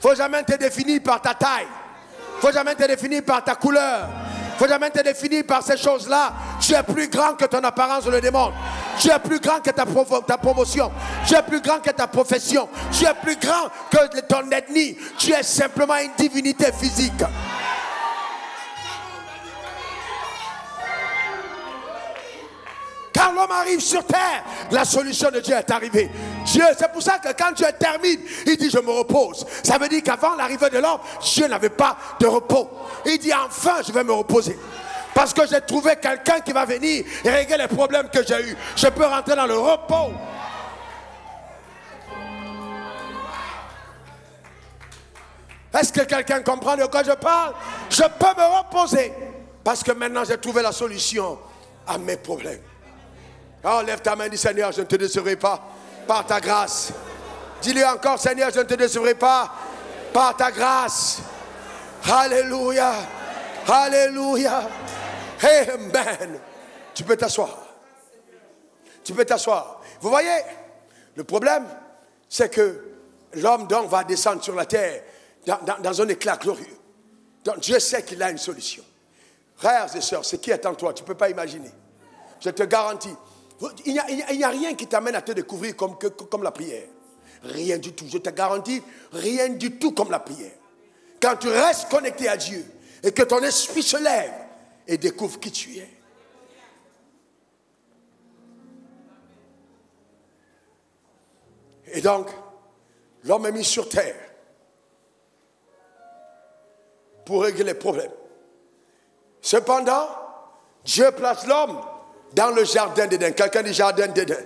Faut jamais te définir par ta taille. Faut jamais te définir par ta couleur. Faut jamais te définir par ces choses-là. Tu es plus grand que ton apparence le démontre. Tu es plus grand que ta promotion. Tu es plus grand que ta profession. Tu es plus grand que ton ethnie. Tu es simplement une divinité physique. Quand l'homme arrive sur terre, la solution de Dieu est arrivée. Dieu, c'est pour ça que quand Dieu termine, il dit je me repose. Ça veut dire qu'avant l'arrivée de l'homme, Dieu n'avait pas de repos. Il dit enfin je vais me reposer. Parce que j'ai trouvé quelqu'un qui va venir et régler les problèmes que j'ai eus. Je peux rentrer dans le repos. Est-ce que quelqu'un comprend de quoi je parle? Je peux me reposer. Parce que maintenant j'ai trouvé la solution à mes problèmes. Oh, lève ta main, dis Seigneur, je ne te décevrai pas par ta grâce. Dis-lui encore, Seigneur, je ne te décevrai pas par ta grâce. Alléluia. Alléluia. Amen. Tu peux t'asseoir. Tu peux t'asseoir. Vous voyez, le problème, c'est que l'homme donc va descendre sur la terre dans un éclat glorieux. Donc Dieu sait qu'il a une solution. Frères et sœurs, ce qui est en toi, tu ne peux pas imaginer. Je te garantis. Il n'y a rien qui t'amène à te découvrir comme la prière. Rien du tout. Je te garantis, rien du tout comme la prière. Quand tu restes connecté à Dieu et que ton esprit se lève et découvre qui tu es. Et donc, l'homme est mis sur terre pour régler les problèmes. Cependant, Dieu place l'homme dans le jardin d'Éden. Quelqu'un dit jardin d'Éden.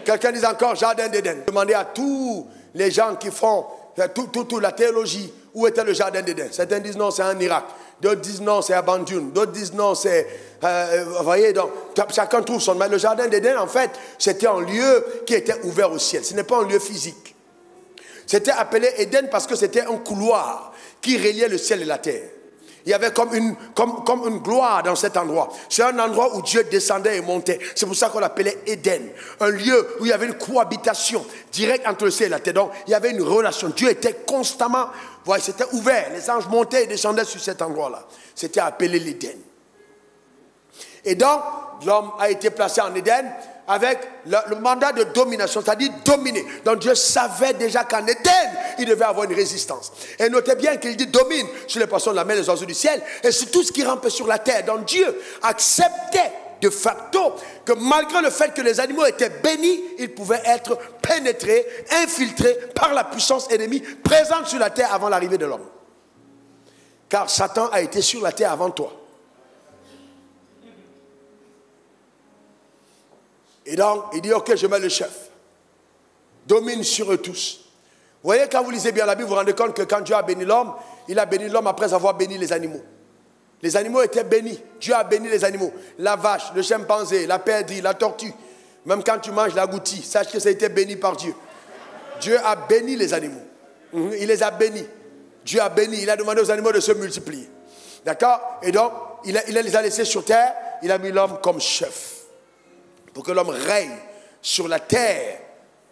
Quelqu'un dit encore jardin d'Éden. Demandez à tous les gens qui font toute la théologie où était le jardin d'Éden. Certains disent non, c'est en Irak. D'autres disent non, c'est à Bandioun. D'autres disent non, c'est... vous voyez, donc, chacun trouve son... Mais le jardin d'Éden, en fait, c'était un lieu qui était ouvert au ciel. Ce n'est pas un lieu physique. C'était appelé Éden parce que c'était un couloir qui reliait le ciel et la terre. Il y avait comme une gloire dans cet endroit. C'est un endroit où Dieu descendait et montait. C'est pour ça qu'on l'appelait Éden. Un lieu où il y avait une cohabitation directe entre le ciel et la terre. Donc, il y avait une relation. Dieu était constamment, voilà, c'était ouvert. Les anges montaient et descendaient sur cet endroit-là. C'était appelé l'Éden. Et donc, l'homme a été placé en Éden avec le mandat de domination, c'est-à-dire dominer. Donc Dieu savait déjà qu'en Éden, il devait avoir une résistance. Et notez bien qu'il dit domine sur les poissons de la mer, les oiseaux du ciel, et sur tout ce qui rampait sur la terre. Donc Dieu acceptait de facto que malgré le fait que les animaux étaient bénis, ils pouvaient être pénétrés, infiltrés par la puissance ennemie présente sur la terre avant l'arrivée de l'homme. Car Satan a été sur la terre avant toi. Et donc, il dit, ok, je mets le chef. Domine sur eux tous. Vous voyez, quand vous lisez bien la Bible, vous vous rendez compte que quand Dieu a béni l'homme, il a béni l'homme après avoir béni les animaux. Les animaux étaient bénis. Dieu a béni les animaux. La vache, le chimpanzé, la perdrix, la tortue. Même quand tu manges la goutille, sache que ça a été béni par Dieu. Dieu a béni les animaux. Il les a bénis. Dieu a béni. Il a demandé aux animaux de se multiplier. D'accord? Et donc, il les a laissés sur terre. Il a mis l'homme comme chef. Pour que l'homme règne sur la terre,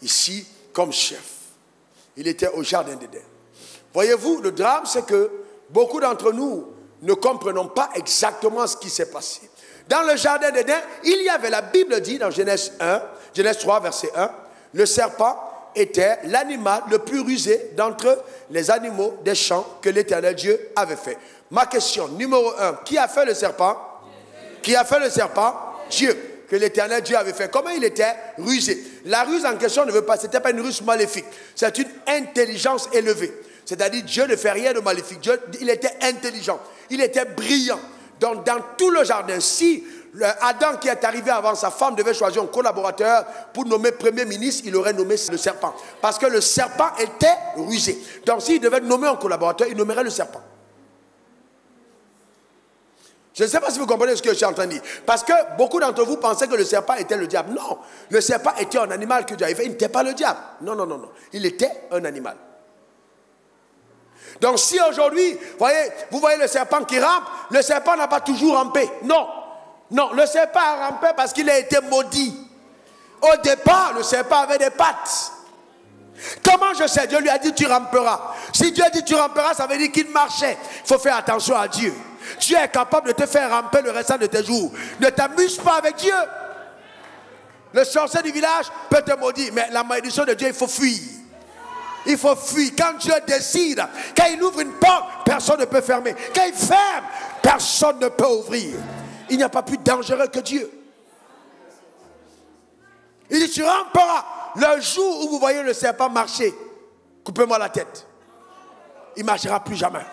ici, comme chef. Il était au jardin d'Éden. Voyez-vous, le drame, c'est que beaucoup d'entre nous ne comprenons pas exactement ce qui s'est passé. Dans le jardin d'Éden, il y avait, la Bible dit dans Genèse 3, verset 1, le serpent était l'animal le plus rusé d'entre les animaux des champs que l'Éternel Dieu avait fait. Ma question, numéro 1, qui a fait le serpent? Qui a fait le serpent? Dieu. Que l'Éternel Dieu avait fait. Comment il était rusé? La ruse en question ne veut pas, c'était pas une ruse maléfique. C'est une intelligence élevée. C'est-à-dire Dieu ne fait rien de maléfique. Dieu, il était intelligent. Il était brillant. Donc dans tout le jardin, si Adam qui est arrivé avant sa femme devait choisir un collaborateur pour nommer premier ministre, il aurait nommé le serpent. Parce que le serpent était rusé. Donc s'il devait nommer un collaborateur, il nommerait le serpent. Je ne sais pas si vous comprenez ce que je suis en train de dire. Parce que beaucoup d'entre vous pensaient que le serpent était le diable. Non, le serpent était un animal que Dieu avait fait. Il n'était pas le diable. Non, non, non, non. Il était un animal. Donc si aujourd'hui, vous voyez le serpent qui rampe, le serpent n'a pas toujours rampé. Non, non, le serpent a rampé parce qu'il a été maudit. Au départ, le serpent avait des pattes. Comment je sais? Dieu lui a dit tu ramperas. Si Dieu a dit tu ramperas, ça veut dire qu'il marchait. Il faut faire attention à Dieu. Dieu est capable de te faire ramper le restant de tes jours. Ne t'amuse pas avec Dieu. Le sorcier du village peut te maudire, mais la malédiction de Dieu, il faut fuir. Il faut fuir. Quand Dieu décide, quand il ouvre une porte, personne ne peut fermer. Quand il ferme, personne ne peut ouvrir. Il n'y a pas plus dangereux que Dieu. Il dit tu ramperas. Le jour où vous voyez le serpent marcher, coupez-moi la tête. Il ne marchera plus jamais.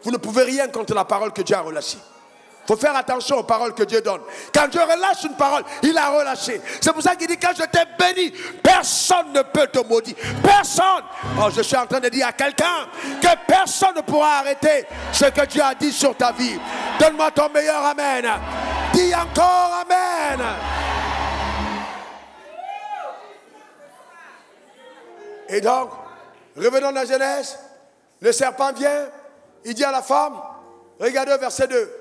Vous ne pouvez rien contre la parole que Dieu a relâchée. Il faut faire attention aux paroles que Dieu donne. Quand Dieu relâche une parole, il a relâché. C'est pour ça qu'il dit, quand je t'ai béni, personne ne peut te maudire. Personne. Oh, je suis en train de dire à quelqu'un que personne ne pourra arrêter ce que Dieu a dit sur ta vie. Donne-moi ton meilleur amen. Dis encore amen. Et donc, revenons dans Genèse. Le serpent vient. Il dit à la femme, regardez verset 2.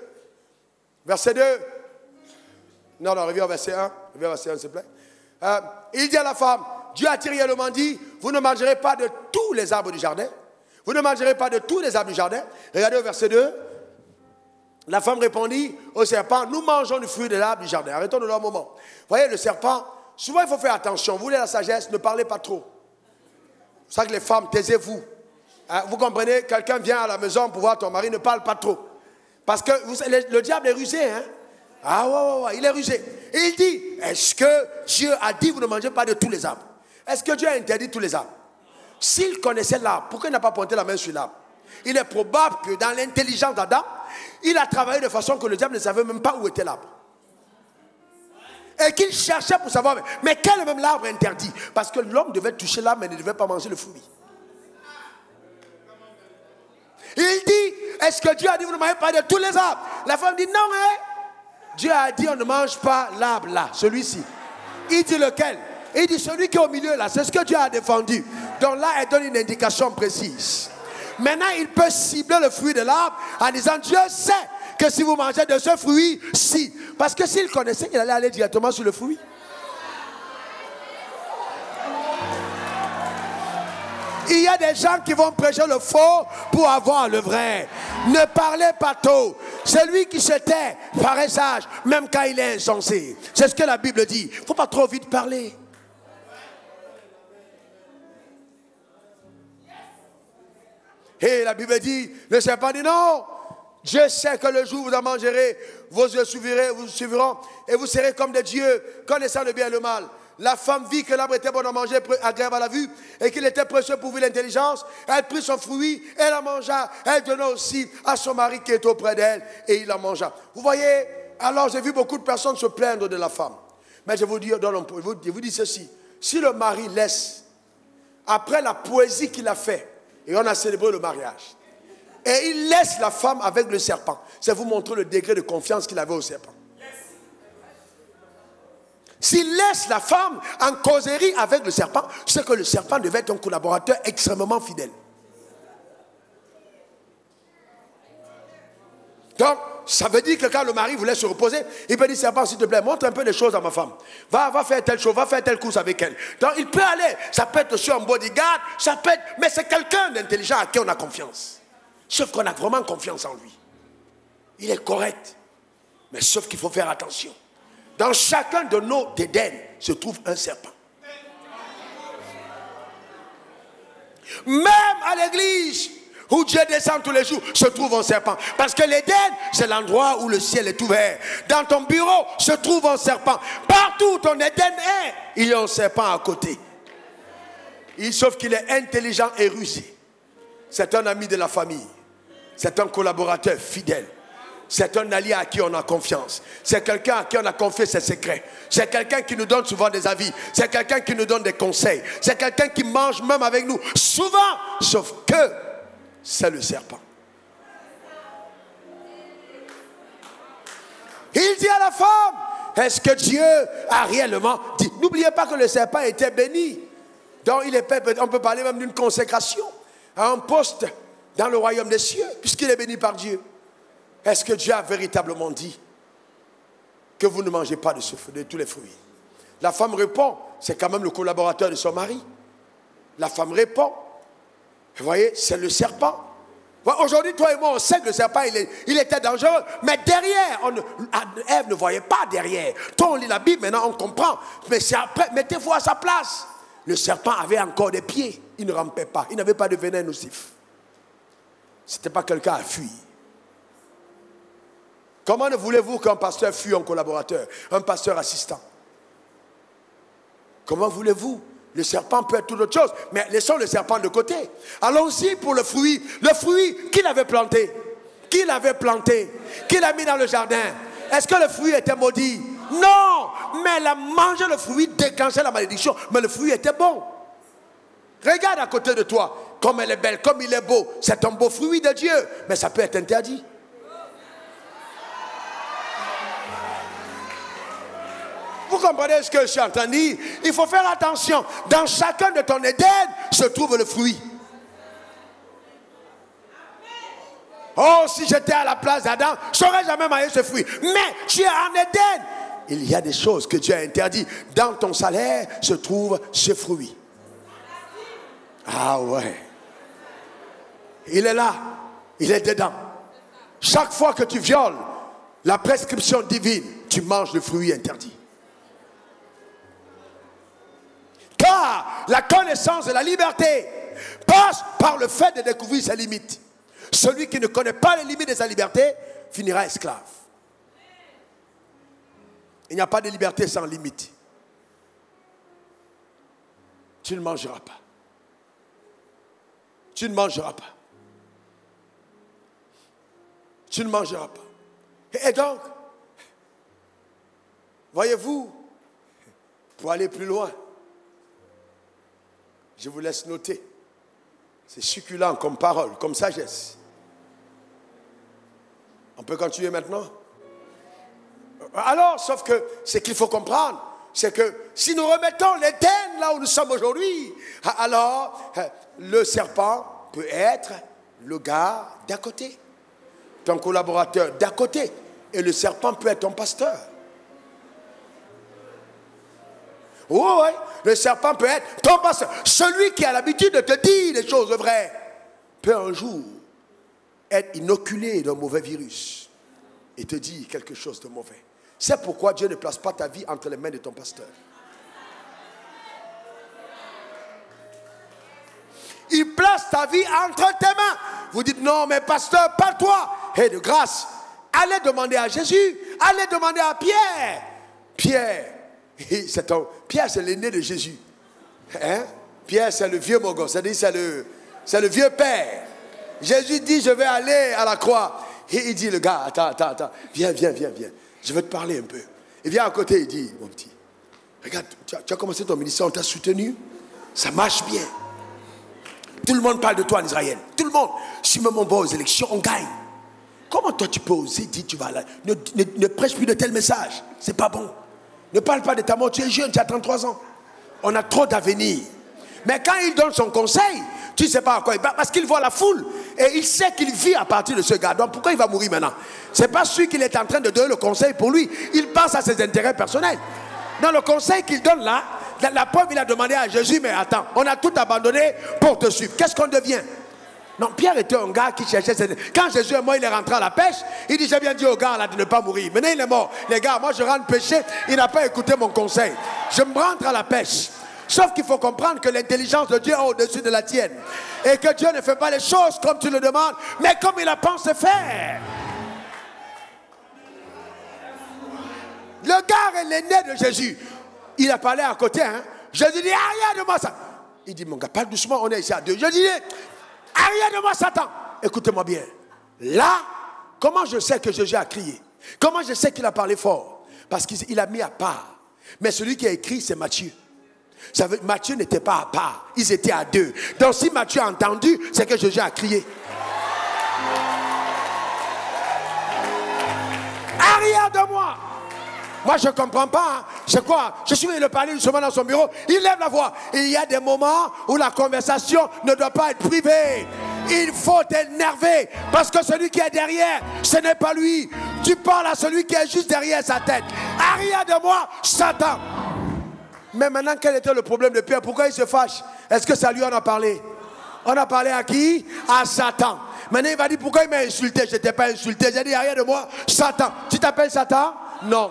Verset 2. Non, reviens au verset 1. Reviens au verset 1, s'il te plaît. Il dit à la femme, Dieu a réellement dit, vous ne mangerez pas de tous les arbres du jardin. Vous ne mangerez pas de tous les arbres du jardin. Regardez au verset 2. La femme répondit au serpent, nous mangeons du fruit de l'arbre du jardin. Arrêtons-nous là un moment. Vous voyez, le serpent, souvent il faut faire attention. Vous voulez la sagesse, ne parlez pas trop. C'est ça que les femmes, taisez-vous. Hein, vous comprenez, quelqu'un vient à la maison pour voir ton mari, ne parle pas trop. Parce que le diable est rusé. Hein? Ah ouais, il est rusé. Et il dit, est-ce que Dieu a dit, vous ne mangez pas de tous les arbres? Est-ce que Dieu a interdit tous les arbres? S'il connaissait l'arbre, pourquoi il n'a pas pointé la main sur l'arbre? Il est probable que dans l'intelligence d'Adam, il a travaillé de façon que le diable ne savait même pas où était l'arbre. Et qu'il cherchait pour savoir, mais quel est même l'arbre interdit? Parce que l'homme devait toucher l'arbre, mais ne devait pas manger le fruit. Il dit, est-ce que Dieu a dit, vous ne mangez pas de tous les arbres? La femme dit, non, hein? Dieu a dit, on ne mange pas l'arbre là, celui-ci. Il dit lequel? Il dit, celui qui est au milieu là, c'est ce que Dieu a défendu. Donc là, elle donne une indication précise. Maintenant, il peut cibler le fruit de l'arbre en disant, Dieu sait que si vous mangez de ce fruit, si. Parce que s'il connaissait, il allait aller directement sur le fruit. Il y a des gens qui vont prêcher le faux pour avoir le vrai. Ne parlez pas tôt. Celui qui se tait paraît sage, même quand il est insensé. C'est ce que la Bible dit. Il ne faut pas trop vite parler. Et la Bible dit, le serpent dit non. Dieu sait que le jour où vous en mangerez, vos yeux vous suivront et vous serez comme des dieux, connaissant le bien et le mal. La femme vit que l'arbre était bon à manger, agréable à la vue, et qu'il était précieux pour vous l'intelligence. Elle prit son fruit, elle la mangea. Elle donna aussi à son mari qui était auprès d'elle, et il la mangea. Vous voyez, alors j'ai vu beaucoup de personnes se plaindre de la femme. Mais je vous dis ceci. Si le mari laisse, après la poésie qu'il a fait, et on a célébré le mariage, et il laisse la femme avec le serpent, c'est vous montrer le degré de confiance qu'il avait au serpent. S'il laisse la femme en causerie avec le serpent, c'est que le serpent devait être un collaborateur extrêmement fidèle. Donc, ça veut dire que quand le mari voulait se reposer, il peut dire, serpent, s'il te plaît, montre un peu les choses à ma femme. Va faire telle chose, va faire telle course avec elle. Donc, il peut aller. Ça peut être aussi un bodyguard, ça peut être... Mais c'est quelqu'un d'intelligent à qui on a confiance. Sauf qu'on a vraiment confiance en lui. Il est correct. Mais sauf qu'il faut faire attention. Dans chacun de nos Éden se trouve un serpent. Même à l'église où Dieu descend tous les jours se trouve un serpent. Parce que l'Éden, c'est l'endroit où le ciel est ouvert. Dans ton bureau se trouve un serpent. Partout où ton Éden est, il y a un serpent à côté. Sauf qu'il est intelligent et rusé. C'est un ami de la famille. C'est un collaborateur fidèle. C'est un allié à qui on a confiance. C'est quelqu'un à qui on a confié ses secrets. C'est quelqu'un qui nous donne souvent des avis. C'est quelqu'un qui nous donne des conseils. C'est quelqu'un qui mange même avec nous. Souvent, sauf que c'est le serpent. Il dit à la femme, est-ce que Dieu a réellement dit? N'oubliez pas que le serpent était béni. Donc on peut parler même d'une consécration à un poste dans le royaume des cieux, puisqu'il est béni par Dieu. Est-ce que Dieu a véritablement dit que vous ne mangez pas de tous les fruits? La femme répond, c'est quand même le collaborateur de son mari. La femme répond, vous voyez, c'est le serpent. Aujourd'hui, toi et moi, on sait que le serpent, il était dangereux, mais derrière, Ève ne voyait pas derrière. Toi, on lit la Bible, maintenant on comprend, mais c'est après, mettez-vous à sa place. Le serpent avait encore des pieds, il ne rampait pas, il n'avait pas de venin nocif. Ce n'était pas quelqu'un à fuir. Comment ne voulez-vous qu'un pasteur fuit un collaborateur, un pasteur assistant? Comment voulez-vous? Le serpent peut être toute autre chose, mais laissons le serpent de côté. Allons-y pour le fruit. Le fruit, qui l'avait planté? Qui l'avait planté? Qui l'a mis dans le jardin? Est-ce que le fruit était maudit? Non! Mais elle a mangé le fruit, déclenché la malédiction, mais le fruit était bon. Regarde à côté de toi, comme elle est belle, comme il est beau. C'est un beau fruit de Dieu, mais ça peut être interdit. Vous comprenez ce que je suis en train de dire? Il faut faire attention. Dans chacun de ton Éden se trouve le fruit. Oh, si j'étais à la place d'Adam, je n'aurais jamais mangé ce fruit. Mais tu es en Éden. Il y a des choses que Dieu a interdites. Dans ton salaire se trouve ce fruit. Ah ouais. Il est là. Il est dedans. Chaque fois que tu violes la prescription divine, tu manges le fruit interdit. Car la connaissance de la liberté passe par le fait de découvrir ses limites. Celui qui ne connaît pas les limites de sa liberté finira esclave. Il n'y a pas de liberté sans limite. Tu ne mangeras pas. Tu ne mangeras pas. Tu ne mangeras pas. Et donc, voyez-vous, pour aller plus loin, je vous laisse noter. C'est succulent comme parole, comme sagesse. On peut continuer maintenant? Alors, sauf que ce qu'il faut comprendre, c'est que si nous remettons l'Éden là où nous sommes aujourd'hui, alors le serpent peut être le gars d'à côté, ton collaborateur d'à côté, et le serpent peut être ton pasteur. Oui, le serpent peut être ton pasteur. Celui qui a l'habitude de te dire des choses vraies peut un jour être inoculé d'un mauvais virus et te dire quelque chose de mauvais. C'est pourquoi Dieu ne place pas ta vie entre les mains de ton pasteur. Il place ta vie entre tes mains. Vous dites non, mais pasteur, pas toi. Et de grâce, allez demander à Jésus, allez demander à Pierre. Pierre, c'est l'aîné de Jésus. Hein? Pierre, c'est le vieux mogon, c'est-à-dire c'est le vieux père. Jésus dit, je vais aller à la croix. Et il dit, le gars, attends, viens. Je vais te parler un peu. Il vient à côté, il dit, mon petit, regarde, tu as commencé ton ministère, on t'a soutenu, ça marche bien. Tout le monde parle de toi en Israël. Tout le monde. Si même on va aux élections, on gagne. Comment toi tu peux oser dire tu vas là? Ne prêche plus de tels messages. C'est pas bon. Ne parle pas de ta mort. Tu es jeune, tu as 33 ans. On a trop d'avenir. Mais quand il donne son conseil, tu ne sais pas à quoi il va. Parce qu'il voit la foule. Et il sait qu'il vit à partir de ce gars. Donc pourquoi il va mourir maintenant? Ce n'est pas celui qu'il est en train de donner le conseil pour lui. Il pense à ses intérêts personnels. Dans le conseil qu'il donne là, la preuve, il a demandé à Jésus, mais attends, on a tout abandonné pour te suivre. Qu'est-ce qu'on devient? Non, Pierre était un gars qui cherchait... Quand Jésus est mort, il est rentré à la pêche. Il dit, j'ai bien dit au gars là de ne pas mourir. Maintenant, il est mort. Les gars, moi, je rentre pêcher. Il n'a pas écouté mon conseil. Je me rentre à la pêche. Sauf qu'il faut comprendre que l'intelligence de Dieu est au-dessus de la tienne. Et que Dieu ne fait pas les choses comme tu le demandes, mais comme il a pensé faire. Le gars est l'aîné de Jésus. Il a parlé à côté. Hein. Jésus dit, arrière de moi ça. Il dit, mon gars, parle doucement, on est ici à deux. Je dis, arrière de moi Satan. Écoutez-moi bien. Là, comment je sais que Jésus a crié? Comment je sais qu'il a parlé fort? Parce qu'il a mis à part. Mais celui qui a écrit, c'est Matthieu. Matthieu n'était pas à part. Ils étaient à deux. Donc si Matthieu a entendu, c'est que Jésus a crié. Arrière de moi. Moi, je ne comprends pas. Hein. C'est quoi? Je suis venu le parler justement dans son bureau. Il lève la voix. Il y a des moments où la conversation ne doit pas être privée. Il faut t'énerver. Parce que celui qui est derrière, ce n'est pas lui. Tu parles à celui qui est juste derrière sa tête. Arrière de moi, Satan. Mais maintenant, quel était le problème de Pierre? Pourquoi il se fâche? Est-ce que ça lui en a parlé? On a parlé à qui? À Satan. Maintenant, il va dire, pourquoi il m'a insulté? Je ne t'ai pas insulté. J'ai dit, arrière de moi, Satan. Tu t'appelles Satan? Non.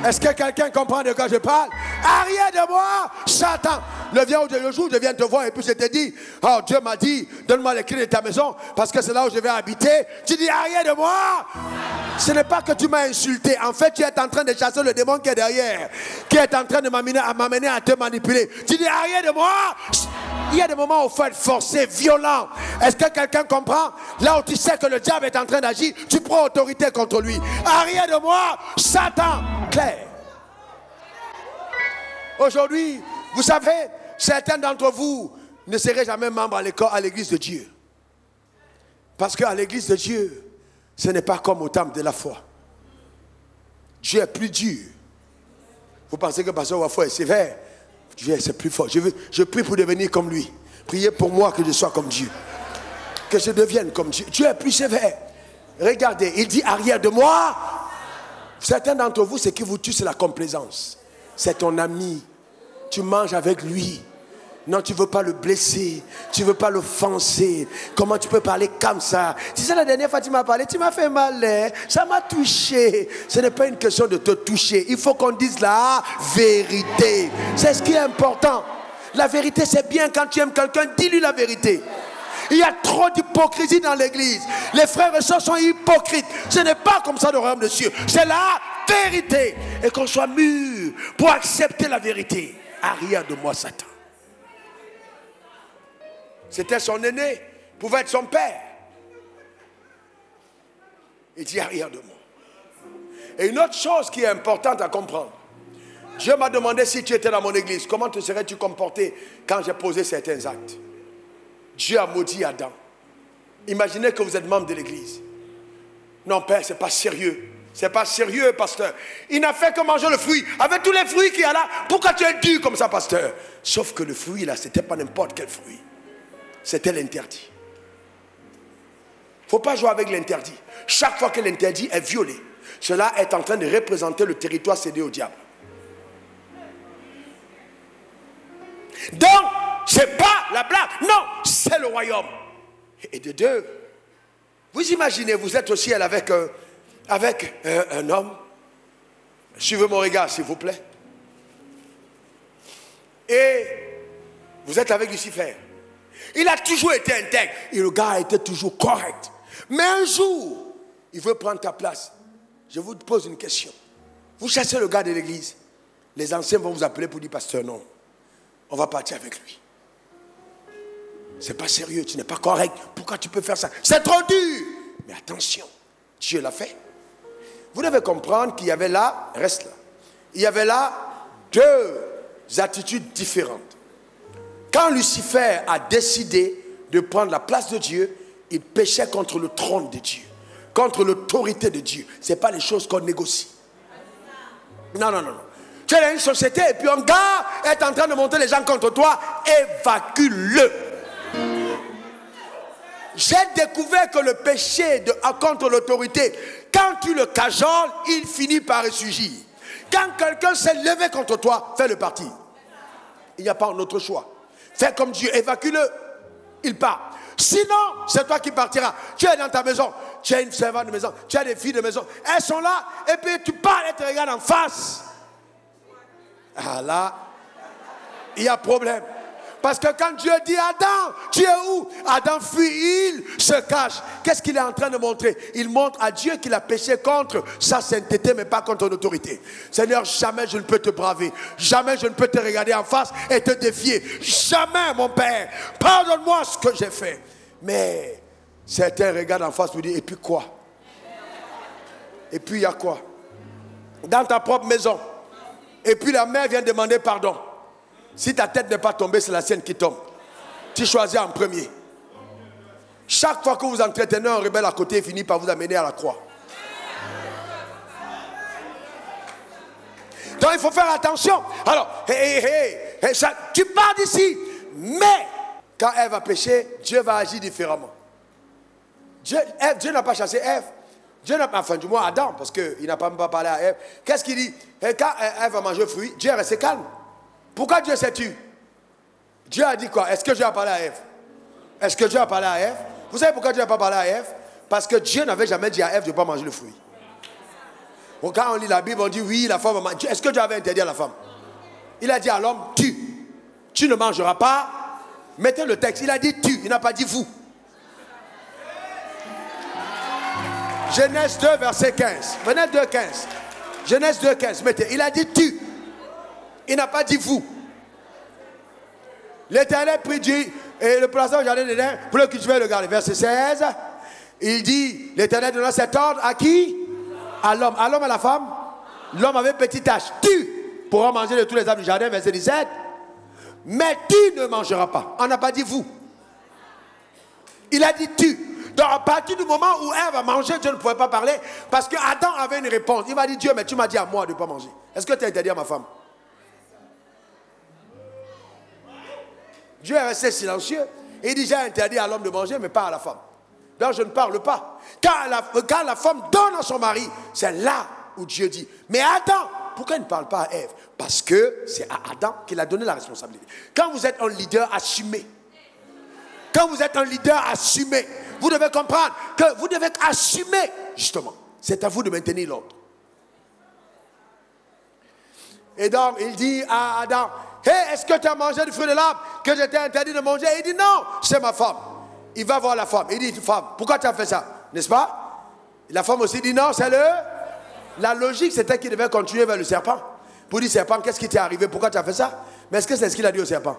Est-ce que quelqu'un comprend de quoi je parle? Arrière de moi, Satan. Le jour où je viens te voir et puis je te dis, oh Dieu m'a dit, donne-moi les clés de ta maison parce que c'est là où je vais habiter. Tu dis, arrière de moi. Ce n'est pas que tu m'as insulté. En fait, tu es en train de chasser le démon qui est derrière, qui est en train de m'amener à te manipuler. Tu dis, arrière de moi. Il y a des moments où il faut être forcé, violent. Est-ce que quelqu'un comprend? Là où tu sais que le diable est en train d'agir, tu prends autorité contre lui. Arrière de moi, Satan. Clair. Aujourd'hui, vous savez, certains d'entre vous ne seraient jamais membres à l'église de Dieu. Parce qu'à l'église de Dieu, ce n'est pas comme au temple de la foi. Dieu est plus dur. Vous pensez que Pasteur Wafo est sévère? Dieu c'est plus fort. Je prie pour devenir comme lui. Priez pour moi que je sois comme Dieu. Que je devienne comme Dieu. Dieu est plus sévère. Regardez, il dit arrière de moi. Certains d'entre vous, ce qui vous tue, c'est la complaisance. C'est ton ami. Tu manges avec lui. Non, tu ne veux pas le blesser. Tu ne veux pas l'offenser. Comment tu peux parler comme ça? Tu sais, la dernière fois que tu m'as parlé, tu m'as fait mal. Hein? Ça m'a touché. Ce n'est pas une question de te toucher. Il faut qu'on dise la vérité. C'est ce qui est important. La vérité, c'est bien quand tu aimes quelqu'un, dis-lui la vérité. Il y a trop d'hypocrisie dans l'église. Les frères et sœurs sont hypocrites. Ce n'est pas comme ça le royaume de Dieu. C'est la vérité. Et qu'on soit mûr pour accepter la vérité. Arrière de moi, Satan. C'était son aîné, pouvait être son père. Il dit arrière de moi. Et une autre chose qui est importante à comprendre. Dieu m'a demandé si tu étais dans mon église, comment te serais-tu comporté quand j'ai posé certains actes? Dieu a maudit Adam. Imaginez que vous êtes membre de l'église. Non, père, c'est pas sérieux. C'est pas sérieux, pasteur. Il n'a fait que manger le fruit. Avec tous les fruits qu'il y a là, pourquoi tu es dur comme ça, pasteur? Sauf que le fruit là, c'était pas n'importe quel fruit. C'était l'interdit. Il ne faut pas jouer avec l'interdit. Chaque fois que l'interdit est violé, cela est en train de représenter le territoire cédé au diable. Donc, ce n'est pas la blague. Non, c'est le royaume. Et de deux, vous imaginez, vous êtes au ciel avec un homme. Suivez mon regard, s'il vous plaît. Et vous êtes avec Lucifer. Il a toujours été intègre. Et le gars a été toujours correct. Mais un jour, il veut prendre ta place. Je vous pose une question. Vous chassez le gars de l'église. Les anciens vont vous appeler pour dire, pasteur, non. On va partir avec lui. C'est pas sérieux, tu n'es pas correct. Pourquoi tu peux faire ça? C'est trop dur. Mais attention, Dieu l'a fait. Vous devez comprendre qu'il y avait là, reste là. Il y avait là deux attitudes différentes. Quand Lucifer a décidé de prendre la place de Dieu, il péchait contre le trône de Dieu, contre l'autorité de Dieu. Ce n'est pas les choses qu'on négocie. Non, non, non, non. Tu es dans une société et puis un gars est en train de monter les gens contre toi, évacue-le. J'ai découvert que le péché contre l'autorité, quand tu le cajoles, il finit par ressurgir. Quand quelqu'un s'est levé contre toi, fais-le partir. Il n'y a pas un autre choix. Fais comme Dieu, évacue-le, il part. Sinon, c'est toi qui partiras. Tu es dans ta maison, tu as une servante de maison, tu as des filles de maison. Elles sont là, et puis tu parles et te regardes en face. Ah là, il y a problème. Parce que quand Dieu dit Adam, tu es où? Adam fuit, il se cache. Qu'est-ce qu'il est en train de montrer? Il montre à Dieu qu'il a péché contre sa sainteté, mais pas contre l'autorité. Seigneur, jamais je ne peux te braver. Jamais je ne peux te regarder en face et te défier. Jamais, mon Père. Pardonne-moi ce que j'ai fait. Mais certains regardent en face et me disent, et puis quoi? Et puis il y a quoi? Dans ta propre maison. Et puis la mère vient demander pardon. Si ta tête n'est pas tombée, c'est la sienne qui tombe. Tu choisis en premier. Chaque fois que vous entretenez un rebelle à côté, il finit par vous amener à la croix. Donc il faut faire attention. Alors, ça, tu pars d'ici. Mais quand Ève a péché, Dieu va agir différemment. Dieu n'a pas chassé Ève. Dieu n'a pas, enfin du moins Adam, parce qu'il n'a pas parlé à Ève. Qu'est-ce qu'il dit? Et quand Ève a mangé le fruit, Dieu est resté calme. Pourquoi Dieu s'est tué? Dieu a dit quoi? Est-ce que Dieu a parlé à Ève? Est-ce que Dieu a parlé à Ève? Vous savez pourquoi Dieu n'a pas parlé à Ève? Parce que Dieu n'avait jamais dit à Ève de ne pas manger le fruit. Donc, quand on lit la Bible, on dit oui, la femme a mangé. Est-ce que Dieu avait interdit à la femme? Il a dit à l'homme, tu ne mangeras pas. Mettez le texte, il a dit tu, il n'a pas dit vous. Genèse 2, verset 15. Genèse 2, 15. Genèse 2, 15. Mettez, il a dit tu. Il n'a pas dit vous. L'Éternel prit Dieu et le plaça au jardin d'Éden pour le cultiver et le garder. Verset 16. Il dit, l'Éternel donna cet ordre à qui? À l'homme. À l'homme et à la femme? L'homme avait une petite tâche. Tu pourras manger de tous les arbres du jardin. Verset 17. Mais tu ne mangeras pas. On n'a pas dit vous. Il a dit tu. Donc à partir du moment où Ève a mangé, Dieu ne pouvait pas parler parce que Adam avait une réponse. Il m'a dit, Dieu, mais tu m'as dit à moi de ne pas manger. Est-ce que tu as interdit à ma femme? Dieu est resté silencieux. Il dit, j'ai interdit à l'homme de manger, mais pas à la femme. Donc je ne parle pas. Quand la femme donne à son mari, c'est là où Dieu dit. Mais Adam, pourquoi il ne parle pas à Ève? Parce que c'est à Adam qu'il a donné la responsabilité. Quand vous êtes un leader, assumé. Quand vous êtes un leader, assumé. Vous devez comprendre que vous devez assumer, justement. C'est à vous de maintenir l'ordre. Et donc, il dit à Adam, hey, est-ce que tu as mangé du fruit de l'arbre que je t'ai interdit de manger? Il dit non, c'est ma femme. Il va voir la femme. Il dit, femme, pourquoi tu as fait ça? N'est-ce pas? La femme aussi dit non, c'est le... La logique, c'était qu'il devait continuer vers le serpent. Pour dire, serpent, qu'est-ce qui t'est arrivé? Pourquoi tu as fait ça? Mais est-ce que c'est ce qu'il a dit au serpent?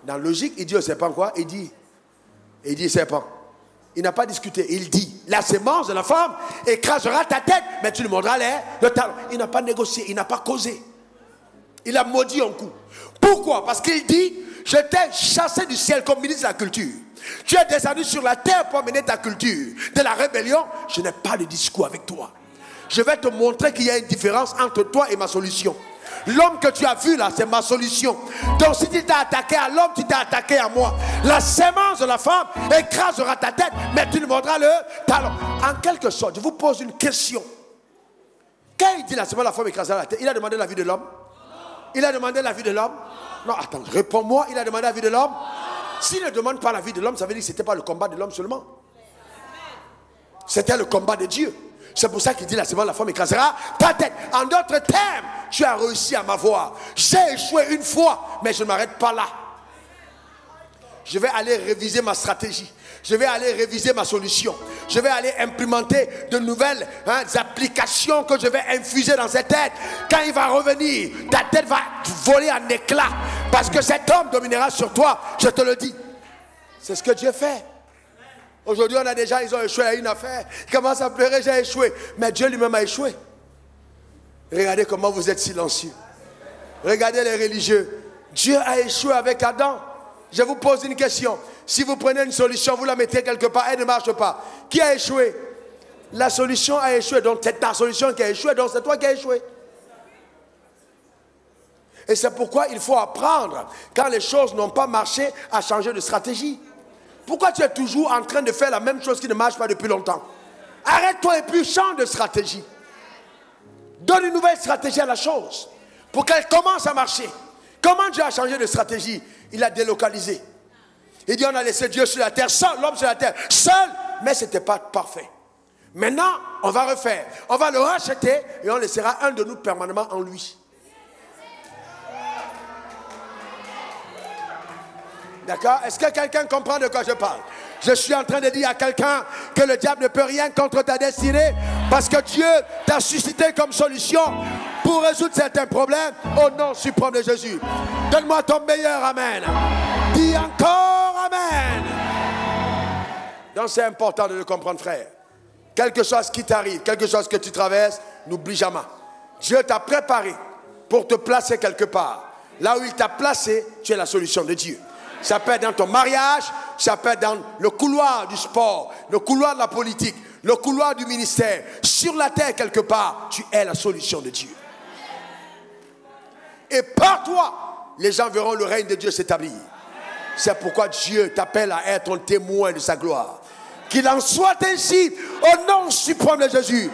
Dans la logique, il dit au serpent quoi? Il dit serpent. Il n'a pas discuté. Il dit, la sémence de la femme écrasera ta tête, mais tu lui mordras le talon. Il n'a pas négocié, il n'a pas causé. Il a maudit un coup. Pourquoi? Parce qu'il dit, je t'ai chassé du ciel comme ministre de la culture. Tu es descendu sur la terre pour mener ta culture. De la rébellion, je n'ai pas de discours avec toi. Je vais te montrer qu'il y a une différence entre toi et ma solution. L'homme que tu as vu là, c'est ma solution. Donc si tu t'as attaqué à l'homme, tu t'es attaqué à moi. La sémence de la femme écrasera ta tête, mais tu lui mordras le talon. En quelque sorte, je vous pose une question. Quand il dit la sémence de la femme écrasera la tête, il a demandé la vie de l'homme? Il a demandé la vie de l'homme? Non, attends, réponds-moi, il a demandé la vie de l'homme? S'il ne demande pas la vie de l'homme, ça veut dire que ce n'était pas le combat de l'homme seulement. C'était le combat de Dieu. C'est pour ça qu'il dit la sémence de la femme écrasera ta tête. En d'autres termes, tu as réussi à m'avoir. J'ai échoué une fois, mais je ne m'arrête pas là. Je vais aller réviser ma stratégie. Je vais aller réviser ma solution. Je vais aller implémenter de nouvelles applications que je vais infuser dans cette tête. Quand il va revenir, ta tête va voler en éclats. Parce que cet homme dominera sur toi, je te le dis. C'est ce que Dieu fait. Aujourd'hui, on a des gens, ils ont échoué à une affaire. Ils commencent à pleurer, j'ai échoué. Mais Dieu lui-même a échoué. Regardez comment vous êtes silencieux. Regardez les religieux. Dieu a échoué avec Adam. Je vous pose une question. Si vous prenez une solution, vous la mettez quelque part, elle ne marche pas. Qui a échoué? La solution a échoué. Donc c'est ta solution qui a échoué, donc c'est toi qui as échoué. Et c'est pourquoi il faut apprendre, quand les choses n'ont pas marché, à changer de stratégie. Pourquoi tu es toujours en train de faire la même chose qui ne marche pas depuis longtemps? Arrête-toi et puis change de stratégie. Donne une nouvelle stratégie à la chose pour qu'elle commence à marcher. Comment Dieu a changé de stratégie? Il a délocalisé. Il dit on a laissé Dieu sur la terre seul, l'homme sur la terre seul, mais ce n'était pas parfait. Maintenant, on va refaire. On va le racheter et on laissera un de nous permanemment en lui. D'accord? Est-ce que quelqu'un comprend de quoi je parle? Je suis en train de dire à quelqu'un que le diable ne peut rien contre ta destinée parce que Dieu t'a suscité comme solution pour résoudre certains problèmes au nom suprême de Jésus. Donne-moi ton meilleur amen. Dis encore amen. Donc c'est important de le comprendre, frère. Quelque chose qui t'arrive, quelque chose que tu traverses, n'oublie jamais. Dieu t'a préparé pour te placer quelque part. Là où il t'a placé, tu es la solution de Dieu. Ça peut être dans ton mariage, ça peut être dans le couloir du sport, le couloir de la politique, le couloir du ministère. Sur la terre quelque part, tu es la solution de Dieu. Et par toi, les gens verront le règne de Dieu s'établir. C'est pourquoi Dieu t'appelle à être un témoin de sa gloire. Qu'il en soit ainsi au nom suprême de Jésus.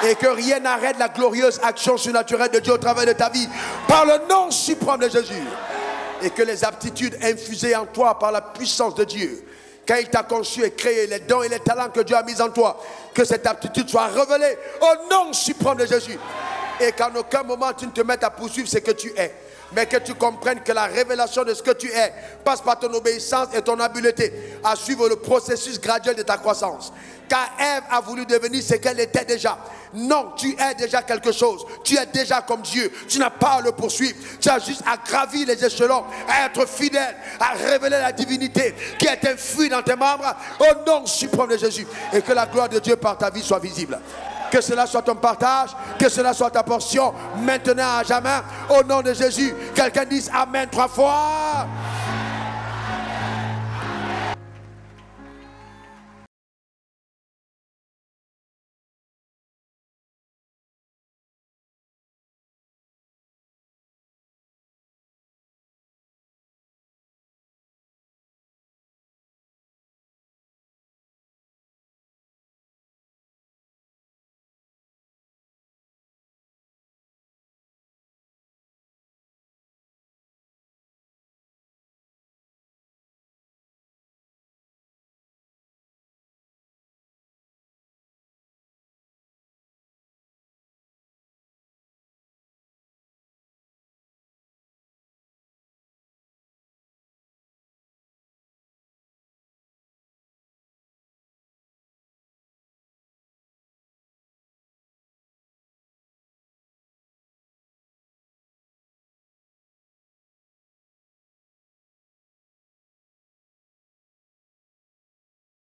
Et que rien n'arrête la glorieuse action surnaturelle de Dieu au travers de ta vie. Par le nom suprême de Jésus. Et que les aptitudes infusées en toi par la puissance de Dieu, quand il t'a conçu et créé les dons et les talents que Dieu a mis en toi, que cette aptitude soit révélée au nom suprême de Jésus. Et qu'en aucun moment tu ne te mettes à poursuivre ce que tu es, mais que tu comprennes que la révélation de ce que tu es passe par ton obéissance et ton habileté à suivre le processus graduel de ta croissance. Car Ève a voulu devenir ce qu'elle était déjà. Non, tu es déjà quelque chose. Tu es déjà comme Dieu. Tu n'as pas à le poursuivre. Tu as juste à gravir les échelons, à être fidèle, à révéler la divinité qui est infuse dans tes membres au nom suprême de Jésus. Et que la gloire de Dieu par ta vie soit visible. Que cela soit ton partage, que cela soit ta portion, maintenant à jamais, au nom de Jésus. Quelqu'un dise Amen 3 fois.